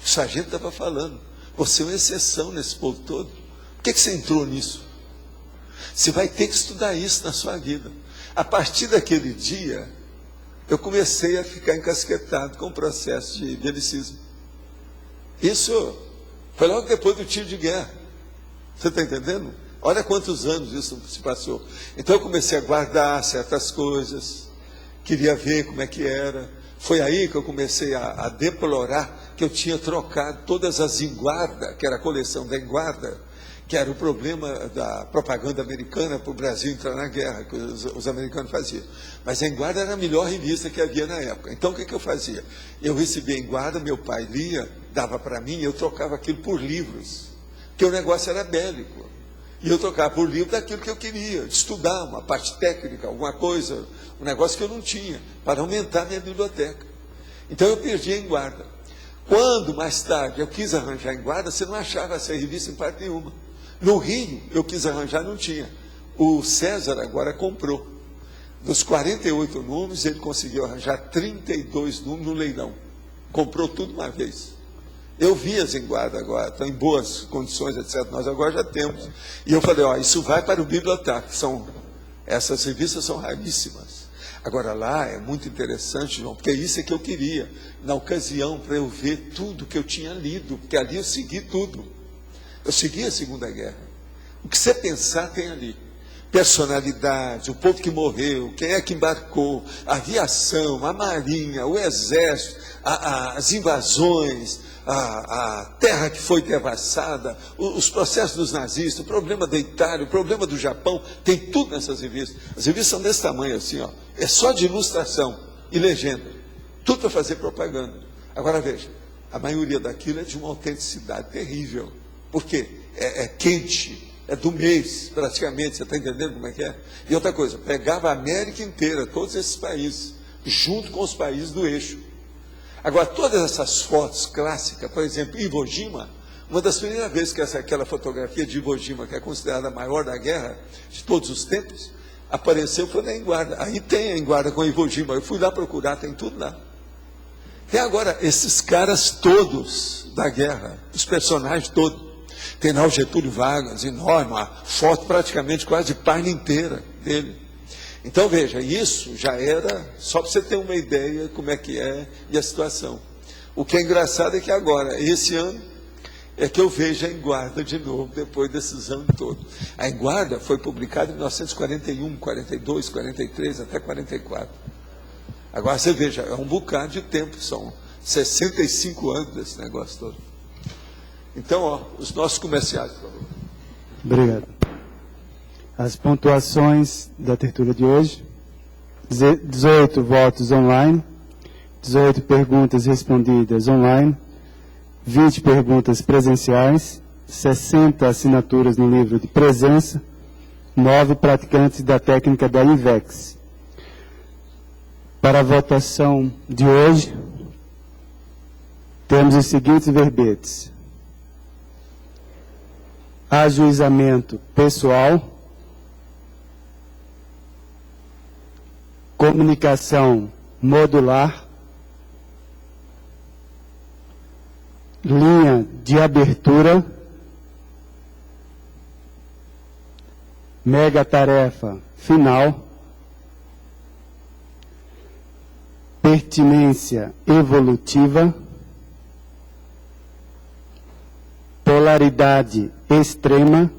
O sargento estava falando, você é uma exceção nesse povo todo. Por que você entrou nisso? Você vai ter que estudar isso na sua vida. A partir daquele dia, eu comecei a ficar encasquetado com o processo de belicismo. Isso foi logo depois do tiro de guerra. Você está entendendo? Olha quantos anos isso se passou. Então eu comecei a guardar certas coisas, queria ver como é que era. Foi aí que eu comecei a deplorar que eu tinha trocado todas as Enguarda, que era a coleção da Enguarda, que era o problema da propaganda americana para o Brasil entrar na guerra, que os americanos faziam. Mas a Enguarda era a melhor revista que havia na época. Então o que eu fazia? Eu recebia a Enguarda, meu pai lia, dava para mim, eu trocava aquilo por livros, porque o negócio era bélico. E eu trocava por livro daquilo que eu queria, estudar uma parte técnica, alguma coisa, um negócio que eu não tinha, para aumentar a minha biblioteca. Então eu perdi a Enguarda. Quando, mais tarde, eu quis arranjar a Enguarda, você não achava essa revista em parte nenhuma. No Rio, eu quis arranjar, não tinha. O César agora comprou. Dos 48 números, ele conseguiu arranjar 32 números no leilão. Comprou tudo uma vez. Eu vi as em guarda agora, estão em boas condições, etc. Nós agora já temos. E eu falei, isso vai para o biblioteca. Essas revistas são raríssimas. Agora lá é muito interessante, João, porque isso é que eu queria, na ocasião, para eu ver tudo que eu tinha lido, porque ali eu segui tudo. Eu segui a Segunda Guerra. O que você pensar tem ali. Personalidade, o povo que morreu, quem é que embarcou, a aviação, a marinha, o exército, as invasões, a terra que foi devassada, os processos dos nazistas, o problema da Itália, o problema do Japão, tem tudo nessas revistas. As revistas são desse tamanho assim, é só de ilustração e legenda, tudo para fazer propaganda. Agora veja, a maioria daquilo é de uma autenticidade terrível, porque é quente, é do mês, praticamente, você está entendendo como é que é? E outra coisa, pegava a América inteira, todos esses países, junto com os países do eixo. Agora, todas essas fotos clássicas, por exemplo, Iwo Jima, uma das primeiras vezes que aquela fotografia de Iwo Jima, que é considerada a maior da guerra de todos os tempos, apareceu, foi na Enguarda. Aí tem a Enguarda com Iwo Jima, eu fui lá procurar, tem tudo lá. Tem agora esses caras todos da guerra, os personagens todos. Tem lá o Getúlio Vargas, enorme, uma foto praticamente quase de página inteira dele. Então, veja, isso já era, só para você ter uma ideia como é que é e a situação. O que é engraçado é que agora, esse ano, é que eu vejo a Enguarda de novo, depois desses anos todos. A Enguarda foi publicada em 1941, 42, 43, até 44. Agora, você veja, é um bocado de tempo, são 65 anos desse negócio todo. Então, os nossos comerciais, por favor. Obrigado. As pontuações da tertúlia de hoje: 18 votos online, 18 perguntas respondidas online, 20 perguntas presenciais, 60 assinaturas no livro de presença, 9 praticantes da técnica da IVEX. Para a votação de hoje, temos os seguintes verbetes: ajuizamento pessoal, comunicação modular, linha de abertura, mega tarefa final, pertinência evolutiva, polaridade extrema,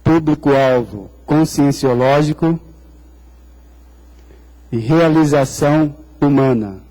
público-alvo conscienciológico e realização humana.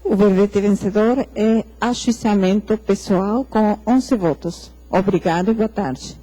O verbete vencedor é ajuizamento pessoal com 11 votos. Obrigado e boa tarde.